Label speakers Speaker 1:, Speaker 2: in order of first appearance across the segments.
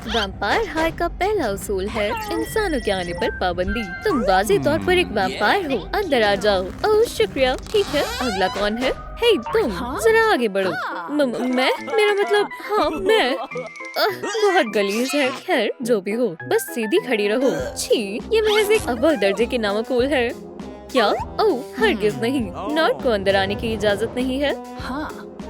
Speaker 1: Vampire हाय का पहला उसूल है इंसानों के आने पर पाबंदी। तुम वाज़े तौर पर एक वैम्पायर हो, अंदर आ जाओ। ओह शुक्रिया। ठीक है, अगला कौन है? हे तुम, जरा आगे बढ़ो। मैं? मेरा मतलब हाँ मैं। बहुत गलीज है। खैर जो भी हो, बस सीधी खड़ी रहो। छी, ये महज एक अव्वल दर्जे की नामकूल है। क्या? ओह हरगिज नहीं, नॉर्थ को अंदर आने की इजाजत नहीं है।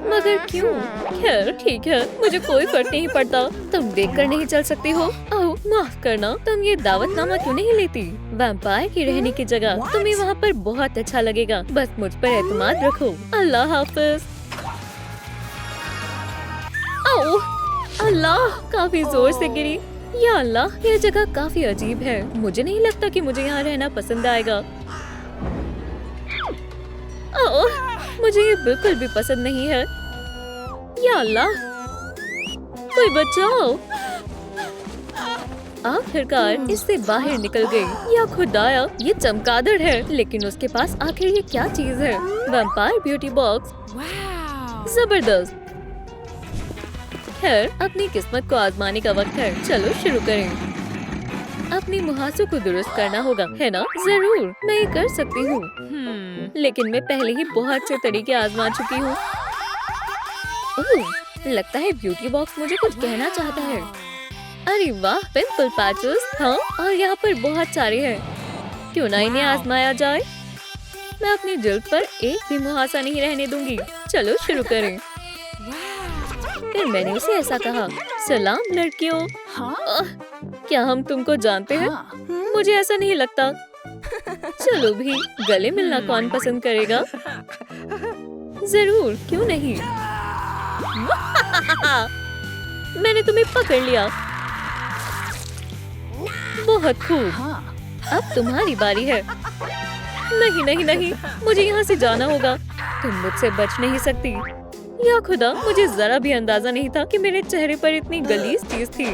Speaker 1: मगर क्यों? खैर ठीक है, मुझे कोई फर्क नहीं पड़ता। तुम देखकर नहीं चल सकती हो? ओह माफ करना, तुम ये दावतनामा क्यों नहीं लेती? वैम्पायर की रहने की जगह तुम्हें वहाँ पर बहुत अच्छा लगेगा। बस मुझ पर एतमाद रखो। अल्लाह हाफिज। ओह अल्लाह, काफी जोर से गिरी। या अल्लाह, यह जगह काफी अजीब है। मुझे नहीं लगता कि मुझे यहाँ रहना पसंद आएगा। ओह, मुझे ये बिल्कुल भी पसंद नहीं है। या अल्लाह, कोई बचाओ। आखिरकार इससे बाहर निकल गई। या खुदाया, ये चमगादड़ है। लेकिन उसके पास आखिर ये क्या चीज है? Vampire beauty box. जबरदस्त। खैर, अपनी किस्मत को आजमाने का वक्त है। चलो शुरू करें। अपनी मुहासों को दुरुस्त करना होगा, है ना? जरूर, मैं ये कर सकती हूँ। लेकिन मैं पहले ही बहुत से तरीके आजमा चुकी हूँ। लगता है ब्यूटी बॉक्स मुझे कुछ कहना चाहता है। अरे वाह, पिंपल पैचेस। हाँ, और यहाँ पर बहुत सारे हैं। क्यों ना इन्हें आजमाया जाए? मैं अपनी जिल्द पर एक भी मुहासा नहीं रहने दूंगी। चलो शुरू करें। फिर मैंने उसे ऐसा कहा, सलाम लड़कियों। क्या हम तुमको जानते हैं? मुझे ऐसा नहीं लगता। चलो भी, गले मिलना कौन पसंद करेगा? जरूर, क्यों नहीं? मैंने तुम्हें पकड़ लिया। बहुत खूब। अब तुम्हारी बारी है। नहीं नहीं नहीं, मुझे यहाँ से जाना होगा। तुम मुझसे बच नहीं सकती। या खुदा, मुझे जरा भी अंदाजा नहीं था कि मेरे चेहरे पर इतनी गलीज चीज थी।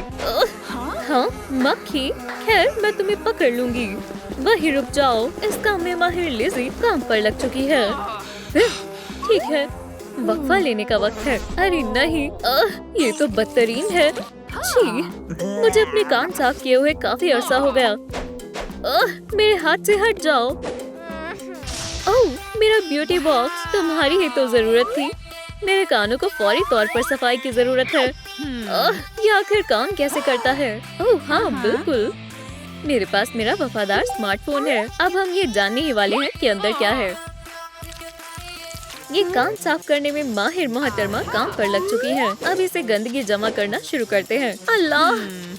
Speaker 1: हाँ, मक्खी। खैर, मैं तुम्हें पकड़ लूंगी। वही रुक जाओ, इस काम में माहिर लिज़ी काम पर लग चुकी है। ठीक है, वक्फा लेने का वक्त है। अरे नहीं, ये तो बदतरीन है। छी, मुझे अपने कान साफ किए हुए काफी अरसा हो गया। मेरे हाथ से हट जाओ। ओह, मेरा ब्यूटी बॉक्स, तुम्हारी ही तो जरूरत थी। मेरे कानों को फौरी तौर पर सफाई की जरूरत है। ये आखिर काम कैसे करता है? ओह हाँ, बिल्कुल। मेरे पास मेरा वफादार स्मार्टफोन है। अब हम ये जानने ही वाले हैं कि अंदर क्या है। ये कान साफ करने में माहिर मोहतरमा काम पर लग चुकी हैं। अब इसे गंदगी जमा करना शुरू करते हैं। अल्लाह,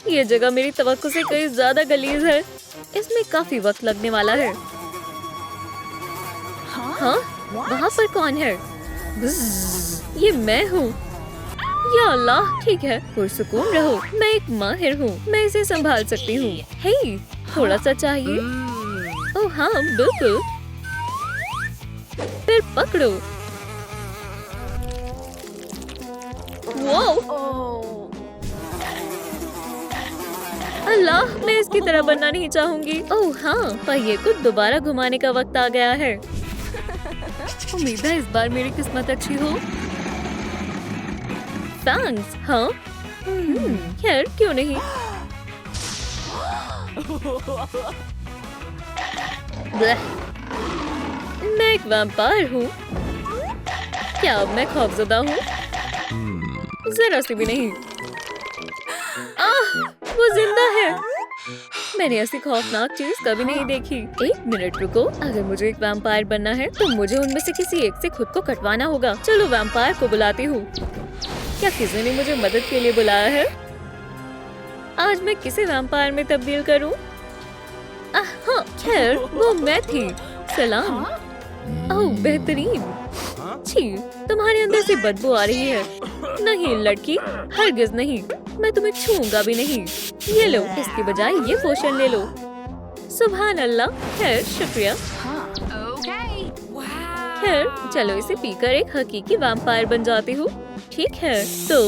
Speaker 1: ये जगह मेरी तवक्को से कहीं ज्यादा गलीज है। इसमें काफी वक्त लगने वाला है। हाँ, वहाँ पर कौन है? ये मैं हूँ। या अल्लाह, ठीक है, पुरसुकून रहो। मैं एक माहिर हूँ, मैं इसे संभाल सकती हूँ। हे, थोड़ा सा चाहिए? ओह हाँ, बिल्कुल। फिर पकड़ो। वाओ! अल्लाह, मैं इसकी तरह बनना नहीं चाहूंगी। ओह हाँ, पहिए को दोबारा घुमाने का वक्त आ गया है। उम्मीद है इस बार मेरी किस्मत अच्छी हो। थैंक्स। हाँ, खैर क्यों नहीं। मैं एक वैम्पायर हूँ। क्या अब मैं खौफजदा हूँ? जरा सी भी नहीं। वो जिंदा है। मैंने ऐसी खौफनाक चीज कभी नहीं देखी। एक मिनट रुको, अगर मुझे एक वैम्पायर बनना है तो मुझे उनमें से किसी एक से खुद को कटवाना होगा। चलो वैम्पायर को बुलाती हूँ। क्या किसी ने मुझे मदद के लिए बुलाया है? आज मैं किसे वैम्पायर में तब्दील करूँ? हाँ, खैर वो मैं थी। सलाम। ओह बेहतरीन। छी, तुम्हारे अंदर से बदबू आ रही है। नहीं लड़की, हरगिज नहीं, मैं तुम्हें छूऊंगा भी नहीं। ये लो, इसके बजाय ये पोषण ले लो। सुभान अल्लाह। खैर शुक्रिया। खैर चलो इसे पीकर एक हकीकी वैम्पायर बन जाती हूँ। ठीक है तो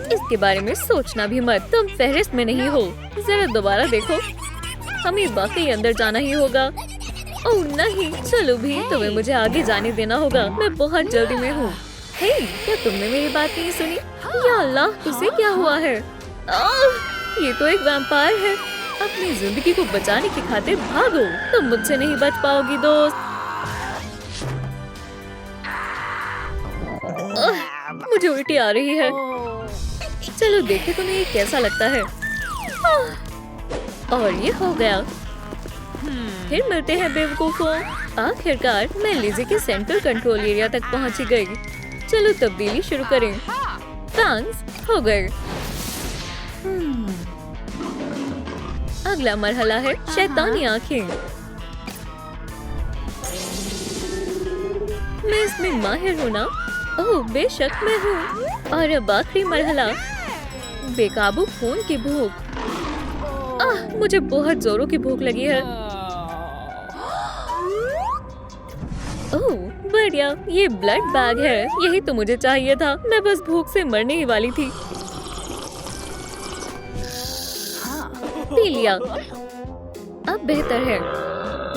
Speaker 1: इसके बारे में सोचना भी मत। तुम फहरिस्त में नहीं हो। जरा दोबारा देखो, हमें वाकई अंदर जाना ही होगा। ओह नहीं, चलो भी, तुम्हें मुझे आगे जाने देना होगा। मैं बहुत जल्दी में हूँ। हे, क्या तुमने मेरी बात नहीं सुनी? या अल्लाह, उसे क्या हुआ है? ये तो एक वैम्पायर है। अपनी जिंदगी को बचाने की खातिर भागो, तुम मुझसे नहीं बच पाओगी दोस्त। मुझे उल्टी आ रही है। चलो देखे तुम्हें ये कैसा लगता है। और ये हो गया। फिर मिलते हैं बेवकूफों। आखिरकार मैं लिज़ी के सेंट्रल कंट्रोल एरिया तक पहुंच गई। चलो तब्दीली शुरू करें। थैंक्स, हो गए। अगला मरहला है शैतानी आंखें। मैं इसमें माहिर हूँ ना? ओह बेशक मैं हूँ। और अब आखिरी मरहला, बेकाबू खून की भूख। मुझे बहुत जोरों की भूख लगी है। ओह बढ़िया, ये ब्लड बैग है। यही तो मुझे चाहिए था। मैं बस भूख से मरने ही वाली थी। पी लिया, अब बेहतर है।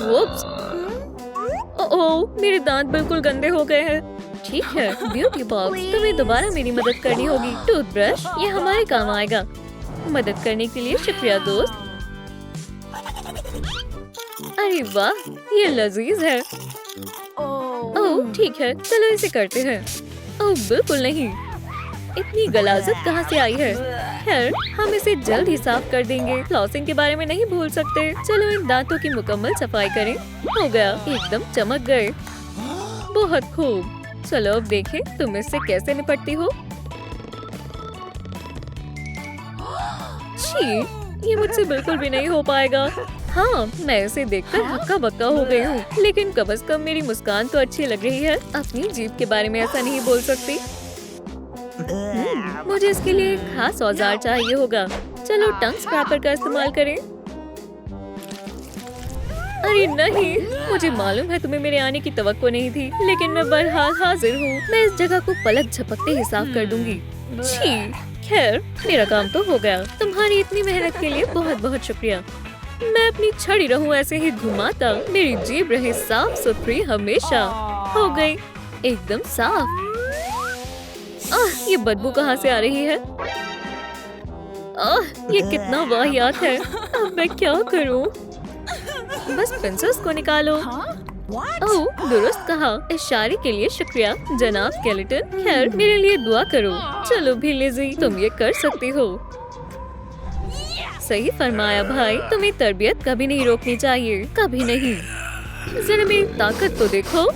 Speaker 1: वुप्स, ओह मेरे दांत बिल्कुल गंदे हो गए हैं। ठीक है ब्यूटी बॉक्स, तुम्हें दोबारा मेरी मदद करनी होगी। टूथब्रश, ये हमारे काम आएगा। मदद करने के लिए शुक्रिया दोस्त। अरे वाह, ये लजीज है। ओह ठीक है, चलो इसे करते हैं। ओह बिल्कुल नहीं, इतनी गलाजत कहाँ से आई है? खैर, हम इसे जल्द ही साफ कर देंगे। फ्लॉसिंग के बारे में नहीं भूल सकते। चलो इन दांतों की मुकम्मल सफाई करें। हो गया, एकदम चमक गए। बहुत खूब। चलो अब देखें तुम इससे कैसे निपटती हो। छी, ये मुझसे बिल्कुल भी नहीं हो पाएगा। हाँ, मैं इसे देखकर हक्का बक्का हो गई हूँ। लेकिन कम से कम मेरी मुस्कान तो अच्छी लग रही है। अपनी जीभ के बारे में ऐसा नहीं बोल सकती। मुझे इसके लिए एक खास औजार चाहिए होगा। चलो टंग स्क्रैपर का इस्तेमाल करें। अरे नहीं, मुझे मालूम है तुम्हें मेरे आने की तवक्को नहीं थी, लेकिन मैं बहरहाल हाजिर हूँ। मैं इस जगह को पलक झपकते ही साफ कर दूंगी। छी, खैर मेरा काम तो हो गया। तुम्हारी इतनी मेहनत के लिए बहुत बहुत शुक्रिया। मैं अपनी छड़ी रहूं ऐसे ही घुमाता, मेरी जीभ रहे साफ सुथरी हमेशा। हो गई, एकदम साफ। ये बदबू कहाँ से आ रही है? ये कितना वाहियात है। अब मैं क्या करूं? बस पिंसेस को निकालो। ओह दुरुस्त कहा। इशारे के लिए शुक्रिया जनाब स्केलेटन। खैर मेरे लिए दुआ करो। चलो भी लिज़ी, तुम ये कर सकती हो। सही फरमाया भाई, तुम्हें तरबियत कभी नहीं रोकनी चाहिए, कभी नहीं। जरा मेरी ताकत तो देखो।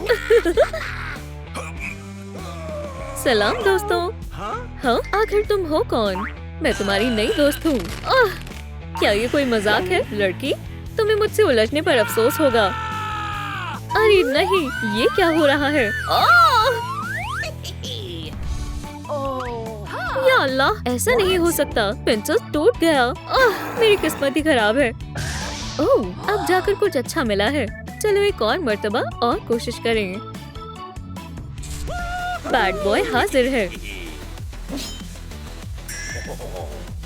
Speaker 1: सलाम दोस्तों। हाँ, आखिर तुम हो कौन? मैं तुम्हारी नई दोस्त हूँ। क्या ये कोई मजाक है? लड़की, तुम्हें मुझसे उलझने पर अफसोस होगा। अरे नहीं, ये क्या हो रहा है? या अल्लाह, ऐसा नहीं हो सकता। पेंसिल टूट गया। मेरी किस्मत ही खराब है। ओह, अब जाकर कुछ अच्छा मिला है। चलो एक और मर्तबा और कोशिश करें। बैड बॉय हाजिर है।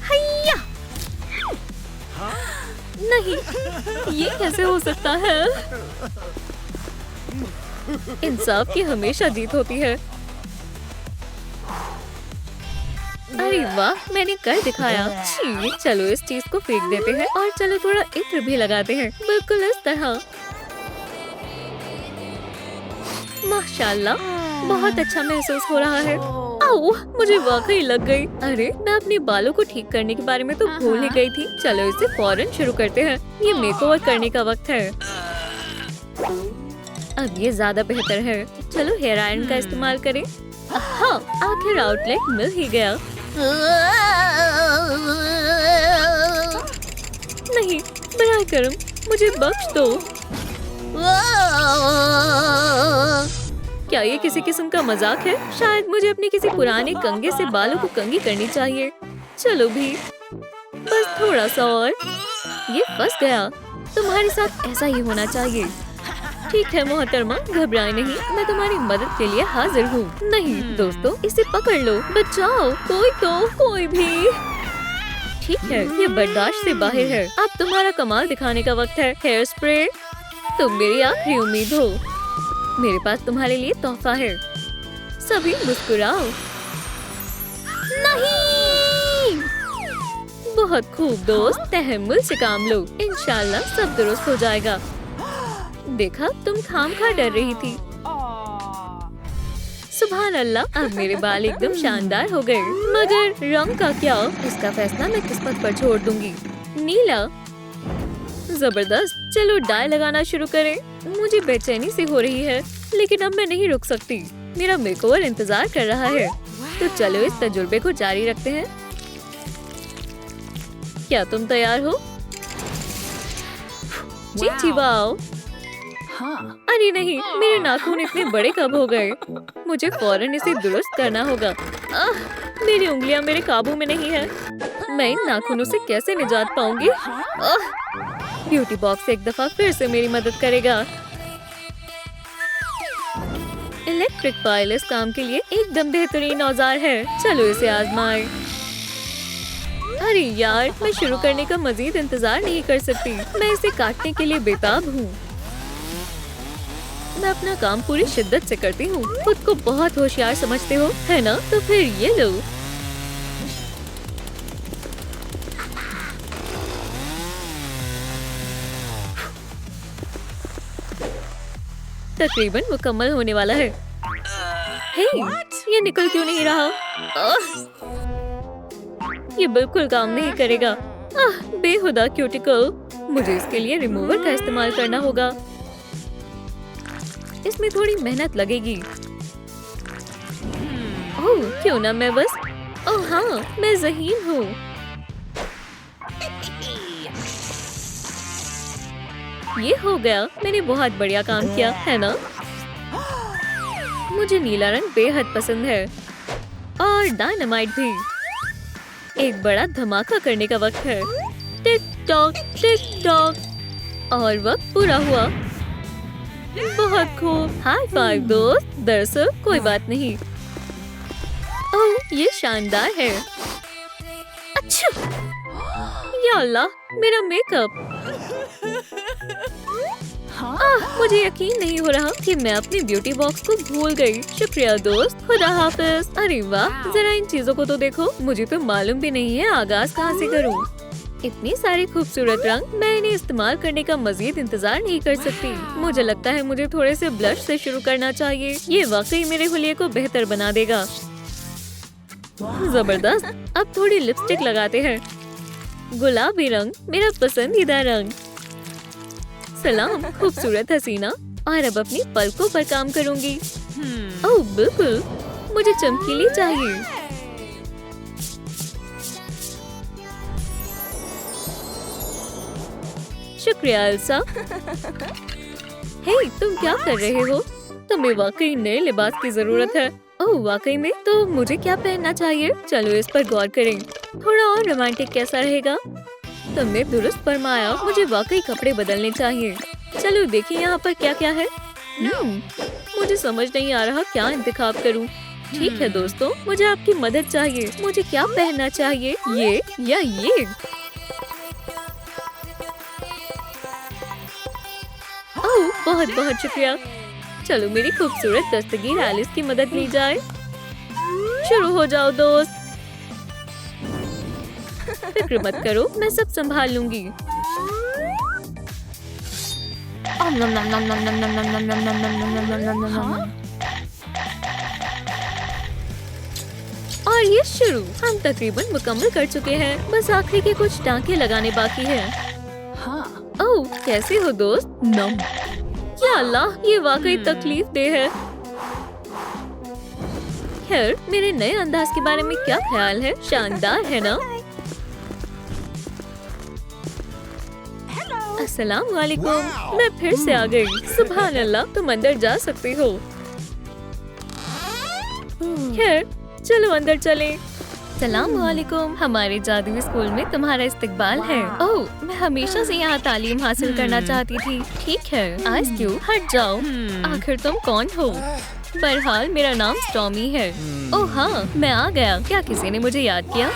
Speaker 1: हैया! नहीं, ये कैसे हो सकता है? इंसाफ की हमेशा जीत होती है। अरे वाह, मैंने कर दिखाया। छी, चलो इस चीज को फेंक देते हैं और चलो थोड़ा इत्र भी लगाते हैं, बिल्कुल इस तरह। माशाल्लाह, बहुत अच्छा महसूस हो रहा है। आओ, मुझे वाकई लग गई। अरे मैं अपने बालों को ठीक करने के बारे में तो भूल ही गई थी। चलो इसे फौरन शुरू करते हैं। ये मेकओवर करने का वक्त है। अब ये ज्यादा बेहतर है। चलो हेयर आयरन का इस्तेमाल करें। हाँ, आखिर आउटलेट मिल ही गया। नहीं, बराए करम, मुझे बख्श दो। क्या ये किसी किस्म का मजाक है? शायद मुझे अपने किसी पुराने कंघे से बालों को कंघी करनी चाहिए। चलो भी, बस थोड़ा सा और। ये फंस गया। तुम्हारे साथ ऐसा ही होना चाहिए। ठीक है मोहतरमा, घबराए नहीं, मैं तुम्हारी मदद के लिए हाजिर हूँ। नहीं दोस्तों, इसे पकड़ लो, बचाओ, कोई भी। ठीक है, ये बर्दाश्त से बाहर है। अब तुम्हारा कमाल दिखाने का वक्त है। हेयर स्प्रे, तुम मेरी आखिरी उम्मीद हो। मेरे पास तुम्हारे लिए तोहफा है। सभी मुस्कुराओ। नहीं! बहुत खूब दोस्त, तहम्मुल से काम लो, इंशाल्लाह सब दुरुस्त हो जाएगा। देखा, तुम खामखा डर रही थी। सुभान अल्लाह, अब मेरे बाल एकदम शानदार हो गए। मगर रंग का क्या? इसका फैसला मैं किस्मत पर छोड़ दूंगी। नीला। जबरदस्त, चलो डाई लगाना शुरू करें। मुझे बेचैनी सी हो रही है, लेकिन अब मैं नहीं रुक सकती। मेरा मेकओवर इंतजार कर रहा है। तो चलो इस तजुर्बे को जारी रखते हैं। क्या तुम तैयार हो? जी वाओ। अरे नहीं, मेरे नाखून इतने बड़े कब हो गए? मुझे फौरन इसे दुरुस्त करना होगा। मेरी उंगलियां मेरे काबू में नहीं है। मैं इन नाखूनों से कैसे निजात पाऊंगी? ब्यूटी बॉक्स एक दफा फिर से मेरी मदद करेगा। इलेक्ट्रिक फाइल इस काम के लिए एकदम बेहतरीन औजार है। चलो इसे आजमाएं। अरे यार, मैं शुरू करने का मजीद इंतजार नहीं कर सकती। मैं इसे काटने के लिए बेताब हूँ। मैं अपना काम पूरी शिद्दत से करती हूँ। खुद को बहुत होशियार समझते हो, है ना? तो फिर ये लो। तकरीबन मुकम्मल होने वाला है। हे, ये निकल क्यों नहीं रहा? ये बिल्कुल काम नहीं करेगा। बेहुदा क्यूटिकल। मुझे इसके लिए रिमूवर का इस्तेमाल करना होगा। इसमें थोड़ी मेहनत लगेगी। ओह, क्यों ना मैं बस। ओह हाँ, मैं ज़हीन हूँ। ये हो गया। मैंने बहुत बढ़िया काम किया, है ना? मुझे नीला रंग बेहद पसंद है और डायनामाइट भी। एक बड़ा धमाका करने का वक्त है। टिक टॉक और वक्त पूरा हुआ। बहुत खूब, हाई फाइव दोस्त। दरअसल कोई बात नहीं। ओह, ये शानदार है। अच्छा, या अल्लाह, मेरा मेकअप। मुझे यकीन नहीं हो रहा कि मैं अपने ब्यूटी बॉक्स को भूल गई। शुक्रिया दोस्त, खुदा हाफिज। अरे वाह, जरा इन चीजों को तो देखो। मुझे तो मालूम भी नहीं है आगाज कहाँ से करूँ। इतनी सारी खूबसूरत रंग, मैं इन्हें इस्तेमाल करने का मजीद इंतजार नहीं कर सकती। मुझे लगता है मुझे थोड़े से ब्लश से शुरू करना चाहिए। ये वाकई मेरे हुलिये को बेहतर बना देगा। जबरदस्त। अब थोड़ी लिपस्टिक लगाते हैं। गुलाबी रंग, मेरा पसंदीदा रंग। सलाम खूबसूरत हसीना। और अब अपनी पलकों पर काम करूंगी। ओह बिल्कुल, मुझे चमकीली चाहिए। शुक्रिया एल्सा। हे, तुम क्या कर रहे हो? तुम्हें वाकई नए लिबास की जरूरत है। ओह वाकई में? तो मुझे क्या पहनना चाहिए? चलो इस पर गौर करें। थोड़ा और रोमांटिक कैसा रहेगा? तुमने दुरुस्त फरमाया, मुझे वाकई कपड़े बदलने चाहिए। चलो देखिए यहाँ पर क्या क्या है। मुझे समझ नहीं आ रहा क्या इंतखाब करूँ। ठीक है दोस्तों, मुझे आपकी मदद चाहिए। मुझे क्या पहनना चाहिए, ये या ये? ओह बहुत बहुत शुक्रिया। चलो मेरी खूबसूरत दस्तगीर एलिस की मदद ली जाए। शुरू हो जाओ दोस्त। फिक्र मत करो, मैं सब संभाल लूंगी। और ये शुरू। हम तकरीबन मुकम्मल कर चुके हैं। बस आखिरी के कुछ टांके लगाने बाकी हैं। ओह कैसे हो दोस्त? नम। या अल्लाह, ये वाकई तकलीफ दे है। खैर, मेरे नए अंदाज के बारे में क्या ख्याल है? शानदार है ना? अस्सलाम वालेकुम। मैं फिर से आ गई। सुभान अल्लाह, तुम अंदर जा सकती हो। खैर, चलो अंदर चले। सलाम वालेकुम। हमारे जादुई स्कूल में तुम्हारा इस्तकबाल है। ओह, मैं हमेशा से यहाँ तालीम हासिल करना चाहती थी। ठीक है, आइस क्यूब हट जाओ। आखिर तुम कौन हो? बहरहाल मेरा नाम स्टॉमी है। ओह हाँ, मैं आ गया। क्या किसी ने मुझे याद किया?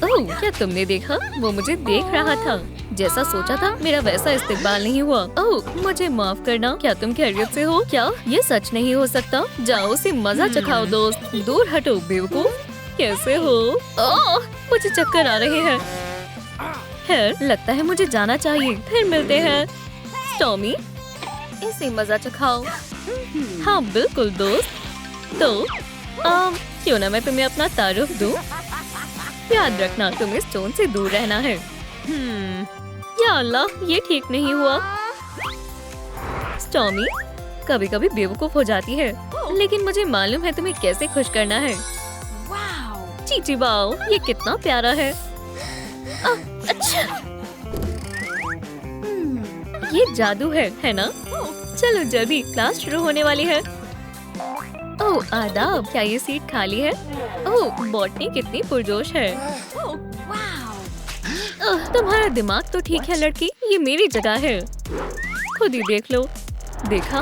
Speaker 1: ओह, क्या तुमने देखा? वो मुझे देख रहा था। जैसा सोचा था मेरा वैसा इस्तेमाल नहीं हुआ। ओह, मुझे माफ करना। क्या तुम खैरियत से हो? क्या ये सच नहीं हो सकता? जाओ उसे मजा चखाओ दोस्त। दूर हटो बेवकूफ। कैसे हो? ओह, मुझे चक्कर आ रहे हैं। खैर, लगता है मुझे जाना चाहिए। फिर मिलते हैं। स्टॉर्मी, इसे मजा चखाओ। हाँ बिल्कुल दोस्त। तो क्यों ना मैं तुम्हें अपना तारुफ दूं? याद रखना तुम्हें स्टोन से दूर रहना है। या अल्लाह, ये ठीक नहीं हुआ। स्टॉर्मी कभी कभी बेवकूफ हो जाती है, लेकिन मुझे मालूम है तुम्हें कैसे खुश करना है। चीची वाओ, ये कितना प्यारा है। अच्छा, ये जादू है ना? चलो जल्दी, क्लास शुरू होने वाली है। ओह आदाब, क्या ये सीट खाली है? ओह, बॉटनी कितनी पुरजोश है। तुम्हारा दिमाग तो ठीक है लड़की, ये मेरी जगह है। खुद ही देख लो। देखा?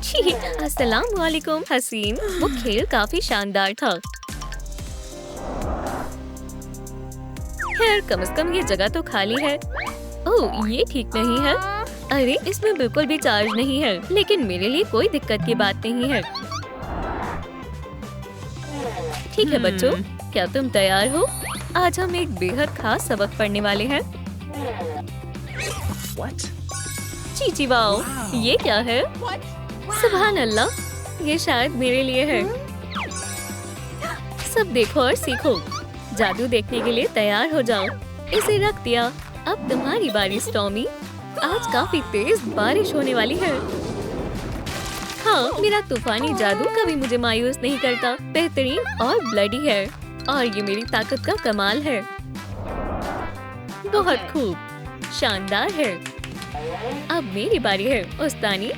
Speaker 1: छी, अस्सलाम वालेकुम हसीन। वो खेल काफी शानदार था। खैर, कम से कम ये जगह तो खाली है। ओह, ये ठीक नहीं है। अरे, इसमें बिल्कुल भी चार्ज नहीं है, लेकिन मेरे लिए कोई दिक्कत की बात नहीं है। ठीक है बच्चों, क्या तुम तैयार हो? आज हम एक बेहद खास सबक पढ़ने वाले हैं। चीची वाओ, ये क्या है? सुभान अल्लाह, ये शायद मेरे लिए है। सब देखो और सीखो। जादू देखने के लिए तैयार हो जाओ। इसे रख दिया। अब तुम्हारी बारी स्टॉर्मी। आज काफी तेज बारिश होने वाली है। हाँ, मेरा तूफानी जादू कभी मुझे मायूस नहीं करता। बेहतरीन और ब्लडी है, और ये मेरी ताकत का कमाल है। बहुत खूब, शानदार है। अब मेरी बारी है उस्तानी।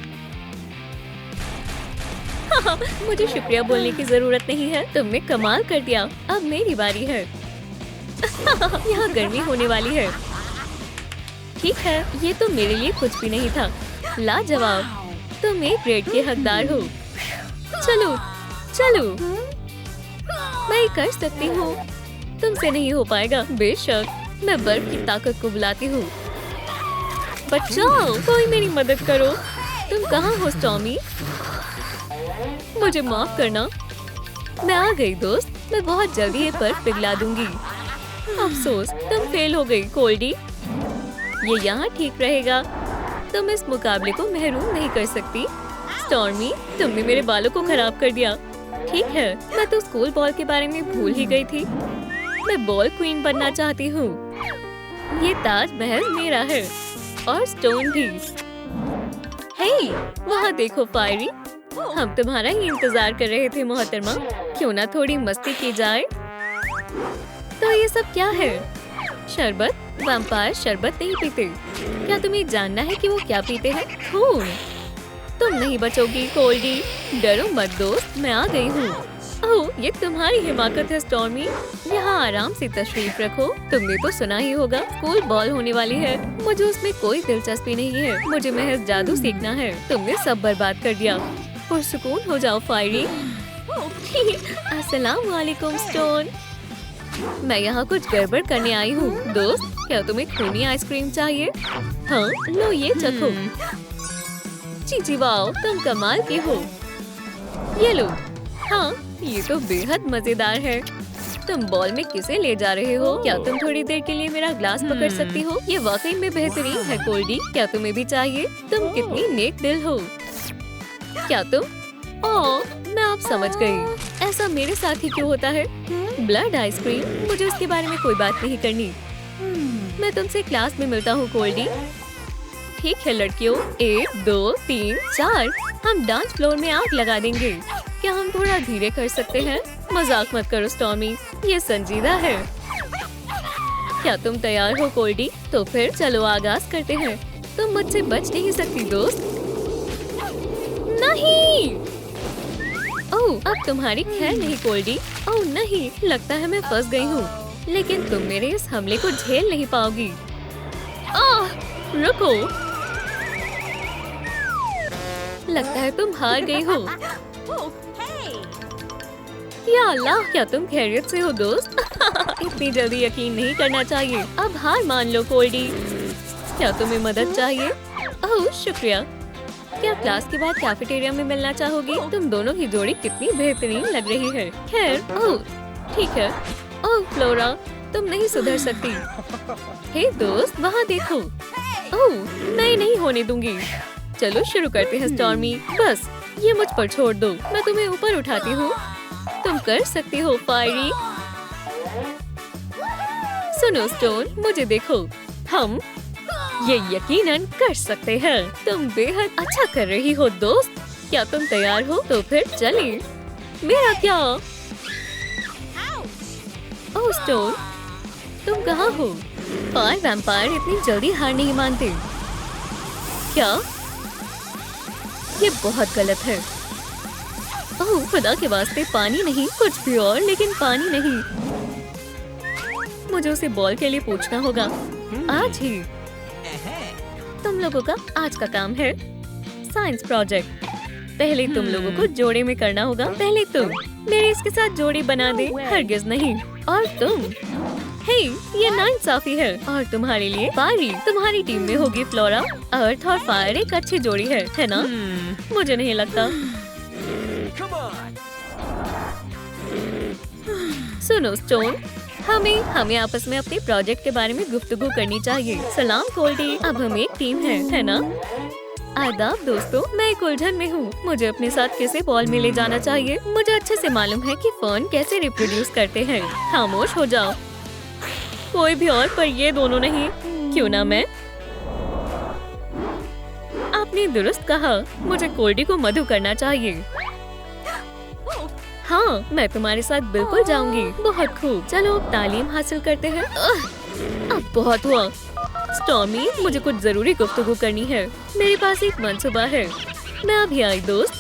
Speaker 1: मुझे शुक्रिया बोलने की जरूरत नहीं है, तुमने कमाल कर दिया। अब मेरी बारी है। यहाँ गर्मी होने वाली है। ठीक है, ये तो मेरे लिए कुछ भी नहीं था। लाजवाब, तुम एक ग्रेड के हकदार हो। चलो चलो, मैं कर सकती हूँ। तुमसे नहीं हो पाएगा। बेशक, मैं बर्फ की ताकत को बुलाती हूँ। बचाओ, कोई मेरी मदद करो। तुम कहाँ हो स्टॉर्मी? मुझे माफ करना। मैं आ गई दोस्त। मैं बहुत जल्दी ये बर्फ पिघला दूंगी। अफसोस, तुम फेल हो गई कोल्डी। ये यहाँ ठीक रहेगा। तुम इस मुकाबले को महरूम नहीं कर सकती। स्टॉर्मी, तुमने मेरे बालों को खराब कर दिया। ठीक है, मैं तो स्कूल बॉल के बारे में भूल ही गई थी। मैं बॉल क्वीन बनना चाहती हूँ। ये ताज महल मेरा है, और स्टोन भी। हे, वहाँ देखो फायरी। हम तुम्हारा ही इंतजार कर रहे थे मोहतरमा। क्यों ना थोड़ी मस्ती की जाए? तो ये सब क्या है? शरबत? वैम्पायर शरबत नहीं पीते। क्या तुम्हें जानना है कि वो क्या पीते हैं? खून। तुम नहीं बचोगी कोल्डी। डरो मत दोस्त, मैं आ गई हूँ। ओह, ये तुम्हारी हिमाकत है स्टॉर्मी। यहाँ आराम से तशरीफ रखो। तुमने तो सुना ही होगा, स्कूल बॉल होने वाली है। मुझे उसमें कोई दिलचस्पी नहीं है। मुझे महज जादू सीखना है। तुमने सब बर्बाद कर दिया। पुरसुकून हो जाओ फायरी। अस्सलाम वालेकुम स्टोन। मैं यहाँ कुछ गड़बड़ करने आई हूँ। दोस्त, क्या तुम्हें खूनी आइसक्रीम चाहिए? हाँ, लो ये चखो। चीची वाओ, तुम कमाल की हो। ये लो। हाँ, ये तो बेहद मजेदार है। तुम बॉल में किसे ले जा रहे हो? क्या तुम थोड़ी देर के लिए मेरा ग्लास पकड़ सकती हो? ये वाकई में बेहतरीन है कोल्डी। क्या तुम्हें भी चाहिए? तुम कितनी नेक दिल हो। क्या तुम? ओह, मैं अब समझ गई। ऐसा मेरे साथ ही क्यों होता है? ब्लड आइसक्रीम, मुझे उसके बारे में कोई बात नहीं करनी। मैं तुमसे क्लास में मिलता हूँ कोल्डी। ठीक है लड़कियों, 1 2 3 4 हम डांस फ्लोर में आग लगा देंगे। क्या हम थोड़ा धीरे कर सकते हैं? मजाक मत करो स्टॉर्मी, ये संजीदा है। क्या तुम तैयार हो कोल्डी? तो फिर चलो आगाज करते हैं। तुम मुझसे बच नहीं सकती दोस्त। नहीं। ओह, अब तुम्हारी खैर नहीं कोल्डी। ओह नहीं, लगता है मैं फंस गई हूँ। लेकिन तुम मेरे इस हमले को झेल नहीं पाओगी। आह, रुको। लगता है तुम हार गई हो। या अल्लाह, क्या तुम खैरियत से हो दोस्त? इतनी जल्दी यकीन नहीं करना चाहिए। अब हार मान लो कोल्डी। क्या तुम्हें मदद चाहिए? ओह शुक्रिया। क्या क्लास के बाद कैफेटेरिया में मिलना चाहोगी? तुम दोनों की जोड़ी कितनी बेहतरीन लग रही है। खैर, ओह ठीक है। ओह फ्लोरा, तुम नहीं सुधर सकती। हे दोस्त, वहाँ देखो। ओह, मैं नहीं होने दूंगी। चलो शुरू करते हैं स्टॉर्मी। बस ये मुझ पर छोड़ दो, मैं तुम्हें ऊपर उठाती हूँ। तुम कर सकती हो फायरी। सुनो स्टोन, मुझे देखो। हम ये यकीनन कर सकते हैं। तुम बेहद अच्छा कर रही हो दोस्त। क्या तुम तैयार हो? तो फिर चलिए। मेरा क्या? ओह स्टोन, तुम कहाँ हो? फायर वैम्पायर इतनी जल्दी हार नहीं मानते। क्या? ये बहुत गलत है। ओह खुदा के वास्ते, पानी नहीं, कुछ भी और, लेकिन पानी नहीं। मुझे उसे बॉल के लिए पूछना होगा आज ही। तुम लोगों का आज का काम है साइंस प्रोजेक्ट। पहले तुम लोगों को जोड़े में करना होगा। पहले तुम मेरे इसके साथ जोड़ी बना दे, हरगिज नहीं। और तुम, हे ये नाइंसाफी है। और तुम्हारे लिए फायरी तुम्हारी टीम में होगी फ्लोरा। अर्थ और फायर एक अच्छी जोड़ी है ना? मुझे नहीं लगता। सुनो स्टोन, हमें आपस में अपने प्रोजेक्ट के बारे में गुफ्तगू करनी चाहिए। सलाम कोल्डी, अब हम एक टीम है ना? आदाब दोस्तों, मैं एक उलझन में हूँ। मुझे अपने साथ किसे बॉल में ले जाना चाहिए? मुझे अच्छे से मालूम है कि फर्न कैसे रिप्रोड्यूस करते हैं। खामोश हो जाओ। कोई भी और, पर ये दोनों नहीं। क्यों ना मैं? आपने दुरुस्त कहा, मुझे कोल्डी को मधु करना चाहिए। हाँ, मैं तुम्हारे साथ बिल्कुल जाऊंगी। बहुत खूब, चलो अब तालीम हासिल करते हैं। अब बहुत हुआ। स्टॉर्मी, मुझे कुछ जरूरी गुफ्तगू करनी है। मेरे पास एक मंसूबा है। मैं अभी आई दोस्त।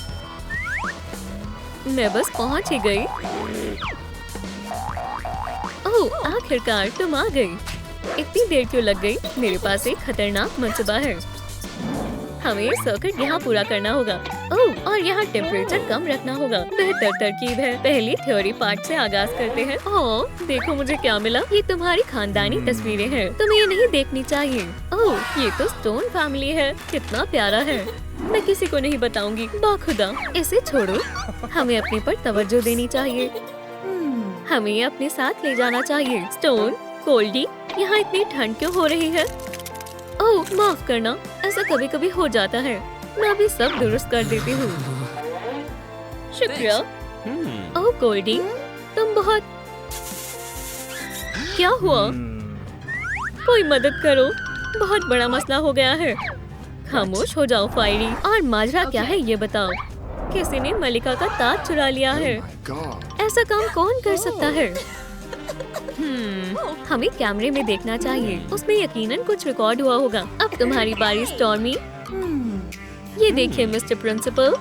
Speaker 1: मैं बस पहुंच ही गई। ओह आखिरकार तुम आ गई। इतनी देर क्यों लग गई? मेरे पास एक खतरनाक मंसूबा है। हमें सर्किट यहाँ पूरा करना होगा। ओह, और यहाँ टेम्परेचर कम रखना होगा। बेहतर तरकीब है। पहली थ्योरी पार्ट से आगाज करते हैं। ओह देखो मुझे क्या मिला। ये तुम्हारी खानदानी तस्वीरें हैं। तुम्हें ये नहीं देखनी चाहिए। ओह ये तो स्टोन फैमिली है। कितना प्यारा है। मैं किसी को नहीं बताऊंगी। बाखुदा, इसे छोड़ो। हमें अपने पर तवज्जो देनी चाहिए। हमें अपने साथ ले जाना चाहिए। स्टोन, कोल्डी, यहाँ इतनी ठंड क्यों हो रही है? ओह माफ करना, ऐसा कभी कभी हो जाता है। मैं अभी सब दुरुस्त कर देती हूँ। शुक्रिया। ओह कोल्डी, तुम बहुत। क्या हुआ? कोई मदद करो, बहुत बड़ा मसला हो गया है। खामोश हो जाओ फायरी। और माजरा क्या है ये बताओ। किसी ने मलिका का ताज चुरा लिया है। ऐसा काम कौन कर सकता है? हमें कैमरे में देखना चाहिए। उसमें यकीनन कुछ रिकॉर्ड हुआ होगा। अब तुम्हारी बारी स्टॉर्मी। ये देखिए मिस्टर प्रिंसिपल,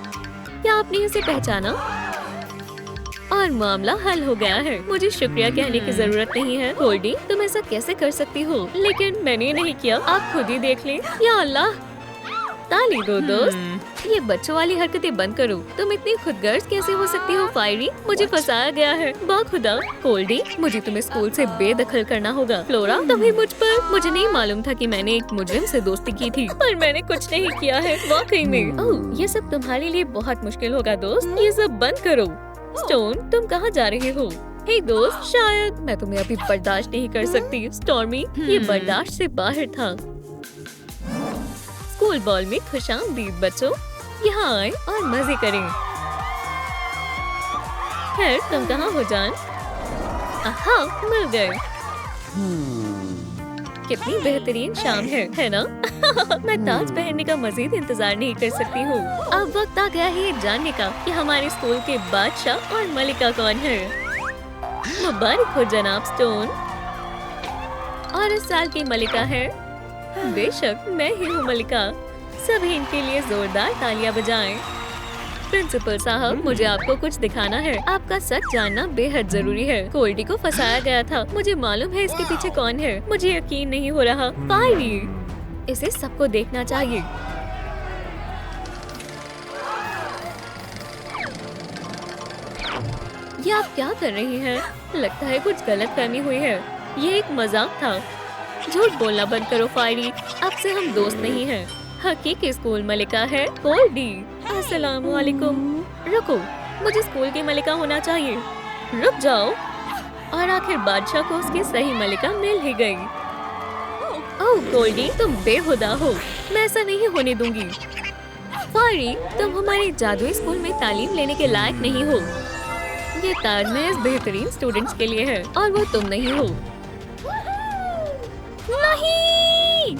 Speaker 1: क्या आपने इसे पहचाना? और मामला हल हो गया है। मुझे शुक्रिया कहने की जरूरत नहीं है। कोल्डी, तुम ऐसा कैसे कर सकती हो? लेकिन मैंने नहीं किया, आप खुद ही देख लें। या अल्लाह, ताली दो दोस्त। ये बच्चों वाली हरकतें बंद करो। तुम इतनी खुदगर्ज कैसे हो सकती हो फायरी? मुझे फंसाया गया है। बाखुदा। कोल्डी, मुझे तुम्हें स्कूल से बेदखल करना होगा। फ्लोरा, तुम्हें मुझ पर। मुझे नहीं मालूम था कि मैंने एक मुजरिम से दोस्ती की थी, पर मैंने कुछ नहीं किया है वाकई में। ओह, ये सब तुम्हारे लिए बहुत मुश्किल होगा दोस्त। ये सब बंद करो। स्टोन, तुम कहाँ जा रहे हो? हे दोस्त, शायद मैं तुम्हें अभी बर्दाश्त नहीं कर सकती। स्टॉर्मी, ये बर्दाश्त से बाहर था। स्कूल बॉल में खुशामदीद बच्चों। यहाँ आए और मजे करें। खैर, तुम कहाँ हो जान? आहा, मिल गए। कितनी बेहतरीन शाम है ना? मैं ताज पहनने का मजीद इंतजार नहीं कर सकती हूँ। अब वक्त आ गया है ये जानने का कि हमारे स्कूल के बादशाह और मलिका कौन है। मुबारक हो जनाब स्टोन। और इस साल की मलिका है। बेशक मैं ही हूँ मलिका। सभी इनके लिए जोरदार तालियां बजाएं। प्रिंसिपल साहब, मुझे आपको कुछ दिखाना है। आपका सच जानना बेहद जरूरी है। कोल्डी को फंसाया गया था। मुझे मालूम है इसके पीछे कौन है। मुझे यकीन नहीं हो रहा। फायरी, इसे सबको देखना चाहिए। ये आप क्या कर रही हैं? लगता है कुछ गलत फहमी हुई है। ये एक मजाक था। झूठ बोलना बंद करो फायरी, अब से हम दोस्त नहीं हैं। हकीकी स्कूल मलिका है गोल्डी। अस्सलाम वालेकुम। रुको, मुझे स्कूल की मलिका होना चाहिए। रुक जाओ। और आखिर बादशाह को उसकी सही मलिका मिल ही गई। ओह गोल्डी, तुम बेहुदा हो। मैं ऐसा नहीं होने दूंगी। फायरी, तुम हमारे जादुई स्कूल में तालीम लेने के लायक नहीं हो। ये ताज महज बेहतरीन स्टूडेंट्स के लिए है और वो तुम नहीं हो। नहीं!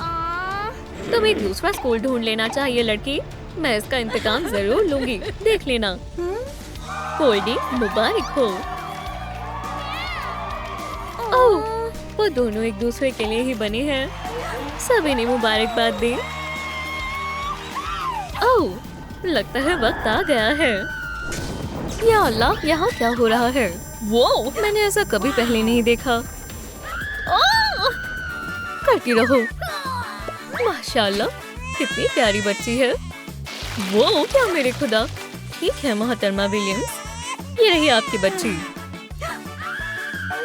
Speaker 1: तुम्हें दूसरा स्कूल ढूंढ लेना चाहिए लड़की। मैं इसका इंतकाम जरूर लूंगी, देख लेना। गोल्डी, मुबारक हो। ओह, वो दोनों एक दूसरे के लिए ही बने हैं। सभी ने मुबारकबाद दी। ओह, लगता है वक्त आ गया है। या अल्लाह, यहाँ क्या हो रहा है? वो मैंने ऐसा कभी पहले नहीं देखा। करती रहो। माशाल्लाह, कितनी प्यारी बच्ची है। वो क्या, मेरे खुदा। ठीक है मोहतरमा विलियम्स, ये रही आपकी बच्ची।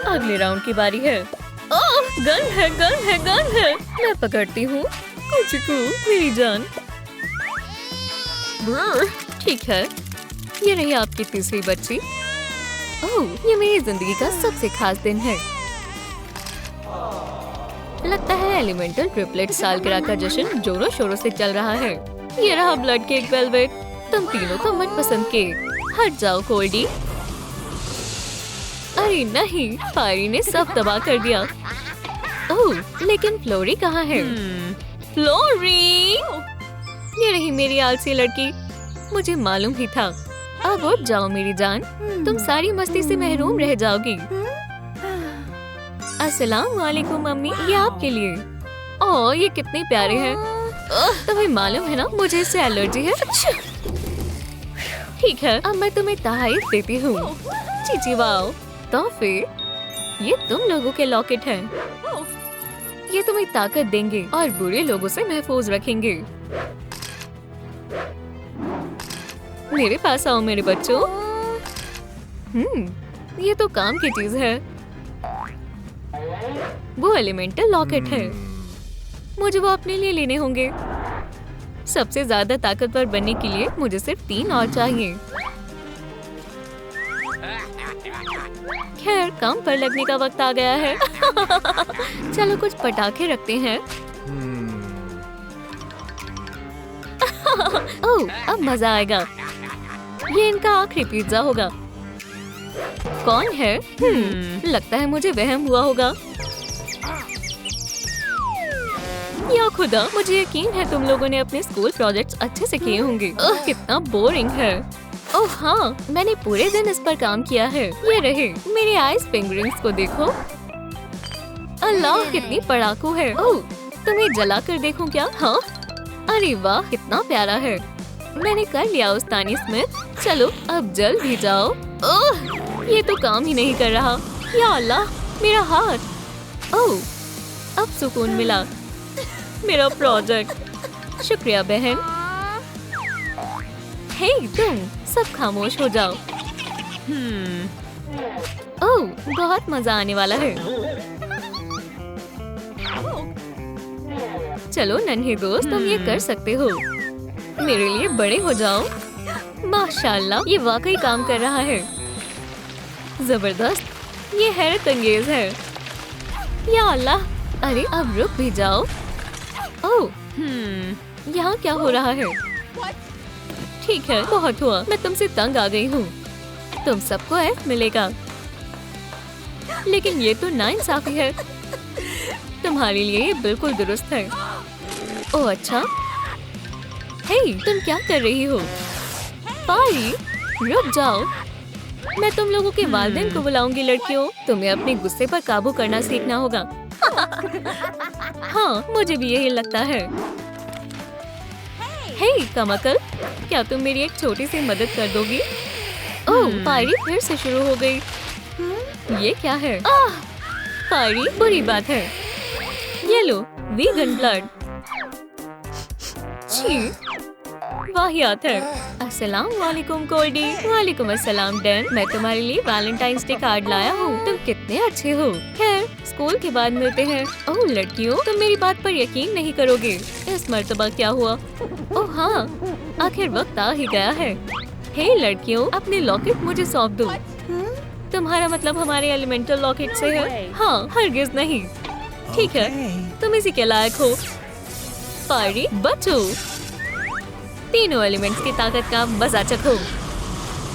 Speaker 1: अगले राउंड की बारी है। ओह, गन है, गन है, गन है। मैं पकड़ती हूँ। कुचिकू, मेरी जान। ठीक है, ये रही आपकी तीसरी बच्ची। ओह, ये मेरी जिंदगी का सबसे खास दिन है। लगता है एलिमेंटल ट्रिपलेट सालगिरह का जश्न जोरों शोरों से चल रहा है। ये रहा ब्लड केक वेलवेट। तुम तीनों का मनपसंद केक। हट जाओ गोल्डी। अरे नहीं, फायरी ने सब तबाह कर दिया। ओह, लेकिन फ्लोरी कहाँ है? फ्लोरी! ये रही मेरी आलसी लड़की। मुझे मालूम ही था। अब उठ जाओ मेरी जान, तुम सारी मस्ती से महरूम रह जाओगी। अस्सलाम वालेकुम मम्मी, ये आपके लिए। ओह, ये कितने प्यारे हैं। तुम्हें मालूम है ना, मुझे इससे एलर्जी है। ठीक है, अब मैं तुम्हें तहरीफ देती हूँ। चीची वाओ, तोहफे। ये तुम लोगों के लॉकेट हैं। ये तुम्हें ताकत देंगे और बुरे लोगों से महफूज रखेंगे। मेरे पास आओ मेरे बच्चों। ये तो काम की चीज है। वो एलिमेंटल लॉकेट है। मुझे वो अपने लिए लेने होंगे। सबसे ज्यादा ताकतवर बनने के लिए मुझे सिर्फ 3 और चाहिए। खैर, काम पर लगने का वक्त आ गया है। चलो कुछ पटाखे रखते हैं। ओह, अब मजा आएगा। ये इनका आखिरी पिज्जा होगा। कौन है? लगता है मुझे वहम हुआ होगा। या खुदा, मुझे यकीन है तुम लोगों ने अपने स्कूल प्रोजेक्ट्स अच्छे से किए होंगे। कितना बोरिंग है। ओह हाँ, मैंने पूरे दिन इस पर काम किया है। ये रहे मेरे आइस फिंगरिंग्स को देखो। अल्लाह, कितनी पड़ाकू है। ओह, तुम्हें जला कर देखूं क्या? हाँ, अरे वाह, कितना प्यारा है। मैंने कर लिया उस्तानी स्मिथ। चलो अब जल भी जाओ। ओह, ये तो काम ही नहीं कर रहा। या अल्लाह, मेरा हाथ। ओह, अब सुकून मिला। मेरा प्रोजेक्ट। शुक्रिया बहन। हे तुम सब खामोश हो जाओ। ओह, बहुत मजा आने वाला है। चलो नन्हे दोस्त, तुम ये कर सकते हो। मेरे लिए बड़े हो जाओ। माशाल्लाह, ये वाकई काम कर रहा है। जबरदस्त, ये हैरत अंगेज है। या अल्लाह, अरे अब रुक भी जाओ। ओह, यहाँ क्या हो रहा है? ठीक है, बहुत हुआ। मैं तुमसे तंग आ गई हूँ। तुम सबको F मिलेगा। लेकिन ये तो नाइंसाफी है। तुम्हारे लिए ये बिल्कुल दुरुस्त है। ओह अच्छा। हे, तुम क्या कर रही हो? पारी, रुक जाओ। मैं तुम लोगों के वालिदैन को बुलाऊंगी। लड़कियों, तुम्हें अपने गुस्से पर काबू करना सीखना होगा। हाँ, मुझे भी यही लगता है। हे कमकल, क्या तुम मेरी एक छोटी सी मदद कर दोगी? ओह, पारी फिर से शुरू हो गई। ये क्या है? पारी, बुरी बात है। ये लो, वीगन ब्लड। छी, वाहियात है। अस्सलाम वालेकुम कोल्डी। वालेकुम अस्सलाम डैन। मैं तुम्हारे लिए वैलेंटाइंस डे कार्ड लाया हूँ। तुम कितने अच्छे हो। खैर स्कूल के बाद मिलते हैं। ओह लड़कियों, तुम मेरी बात पर यकीन नहीं करोगे। इस मर्तबा क्या हुआ? ओह हाँ, आखिर वक्त आ ही गया है। हे लड़कियों, अपने लॉकेट मुझे सौंप दो। तुम्हारा मतलब हमारे एलिमेंटल लॉकेट से है? हाँ, हरगिज नहीं। ठीक है, तुम इसी के लायक हो। फायरी बचो। तीनों एलिमेंट्स की ताकत का मजा चखो।